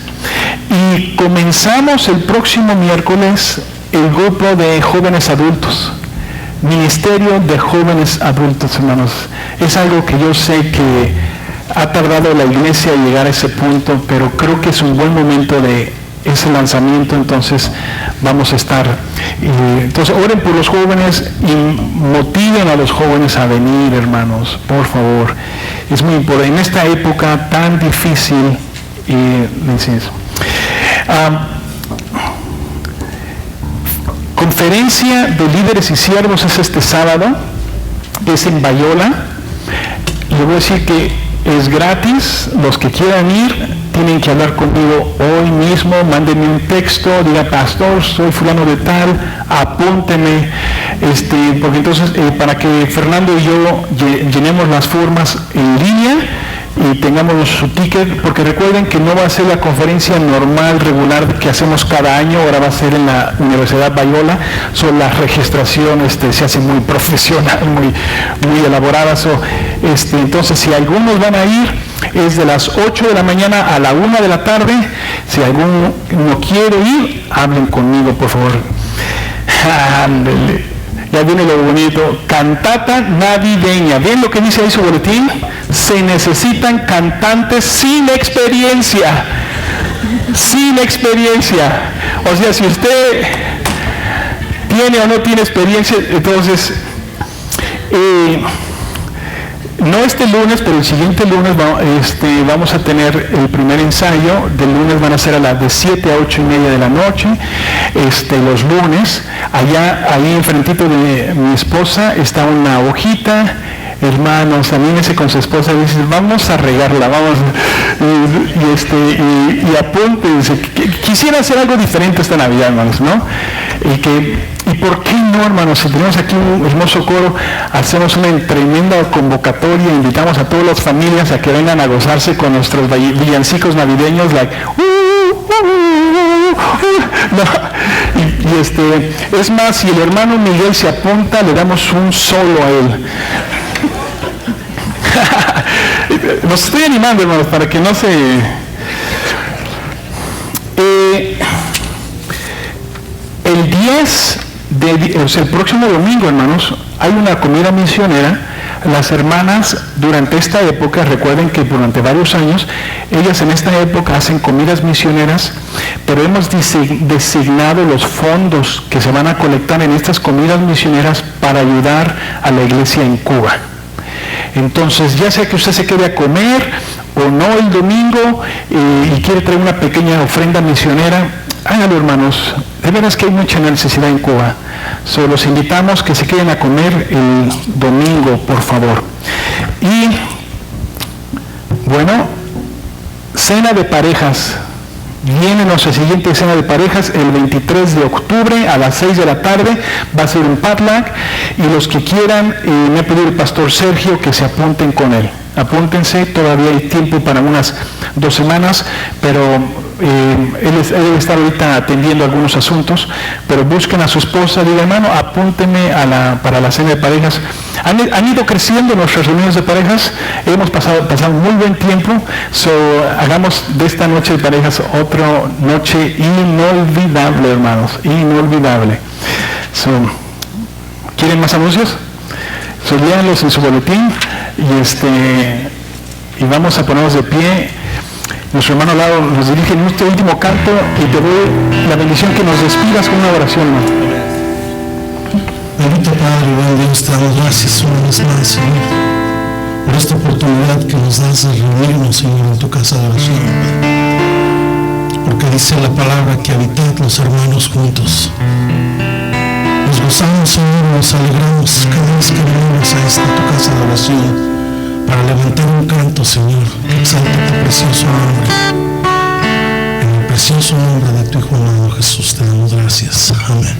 Y comenzamos el próximo miércoles el grupo de jóvenes adultos. Ministerio de jóvenes adultos, hermanos. Es algo que yo sé que ha tardado la iglesia a llegar a ese punto, pero creo que es un buen momento de ese lanzamiento. Entonces vamos a estar, entonces oren por los jóvenes y motiven a los jóvenes a venir, hermanos, por favor. Es muy importante en esta época tan difícil. Conferencia de líderes y siervos es este sábado, es en Bayola. Le voy a decir que es gratis. Los que quieran ir tienen que hablar conmigo hoy mismo. Mándenme un texto, diga: pastor, soy fulano de tal, apúnteme, porque entonces para que Fernando y yo llenemos las formas en línea y tengamos su ticket, porque recuerden que no va a ser la conferencia normal, regular que hacemos cada año. Ahora va a ser en la Universidad Bayola. La registración se hace muy profesional, muy elaborada. Entonces, si algunos van a ir, es de las 8 de la mañana a la 1 de la tarde. Si alguno no quiere ir, hablen conmigo, por favor. Ándale. Ya viene lo bonito. Cantata navideña. ¿Ven lo que dice ahí su boletín? Se necesitan cantantes sin experiencia. Sin experiencia. O sea, si usted tiene o no tiene experiencia, entonces no este lunes, pero el siguiente lunes vamos a tener el primer ensayo. Del lunes van a ser de 7 a 8 y media de la noche. Los lunes, ahí enfrentito de mi esposa está una hojita. Hermanos, anímense con su esposa y dicen: vamos a regarla, y apúntense. Quisiera hacer algo diferente esta Navidad, hermanos, ¿no? ¿Y por qué no, hermanos? Si tenemos aquí un hermoso coro, hacemos una tremenda convocatoria, invitamos a todas las familias a que vengan a gozarse con nuestros villancicos navideños, es más, si el hermano Miguel se apunta, le damos un solo a él. Los estoy animando, hermanos, para que no se... el 10 el próximo domingo, hermanos, hay una comida misionera. Las hermanas durante esta época, recuerden que durante varios años, ellas en esta época hacen comidas misioneras, pero hemos designado los fondos que se van a colectar en estas comidas misioneras para ayudar a la iglesia en Cuba. Entonces, ya sea que usted se quede a comer o no el domingo y quiere traer una pequeña ofrenda misionera, hágalo, hermanos. De veras que hay mucha necesidad en Cuba. Los invitamos que se queden a comer el domingo, por favor. Y, bueno, cena de parejas. Viene nuestra siguiente cena de parejas el 23 de octubre a las 6 de la tarde. Va a ser un potluck. Y los que quieran, me ha pedido el pastor Sergio que se apunten con él. Apúntense, todavía hay tiempo para unas 2 semanas, pero él debe estar ahorita atendiendo algunos asuntos. Pero busquen a su esposa, digan: hermano, apúntenme para la cena de parejas. Han ido creciendo nuestras reuniones de parejas, hemos pasado muy buen tiempo, hagamos de esta noche de parejas otra noche inolvidable, hermanos, inolvidable. ¿Quieren más anuncios? Léanlos en su boletín y vamos a ponernos de pie. Nuestro hermano Lalo nos dirige en este último canto y te doy la bendición que nos despidas con una oración, ¿no? Bendito Padre, buen Dios, te damos gracias una vez más, Señor, por esta oportunidad que nos das de reunirnos, Señor, en tu casa de oración, Padre. Porque dice la palabra que habitad los hermanos juntos. Nos gozamos, Señor, nos alegramos cada vez que venimos a esta tu casa de oración para levantar un canto, Señor, que exalta tu precioso nombre. En el precioso nombre de tu Hijo amado Jesús te damos gracias. Amén.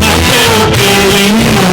Pero qué lindo,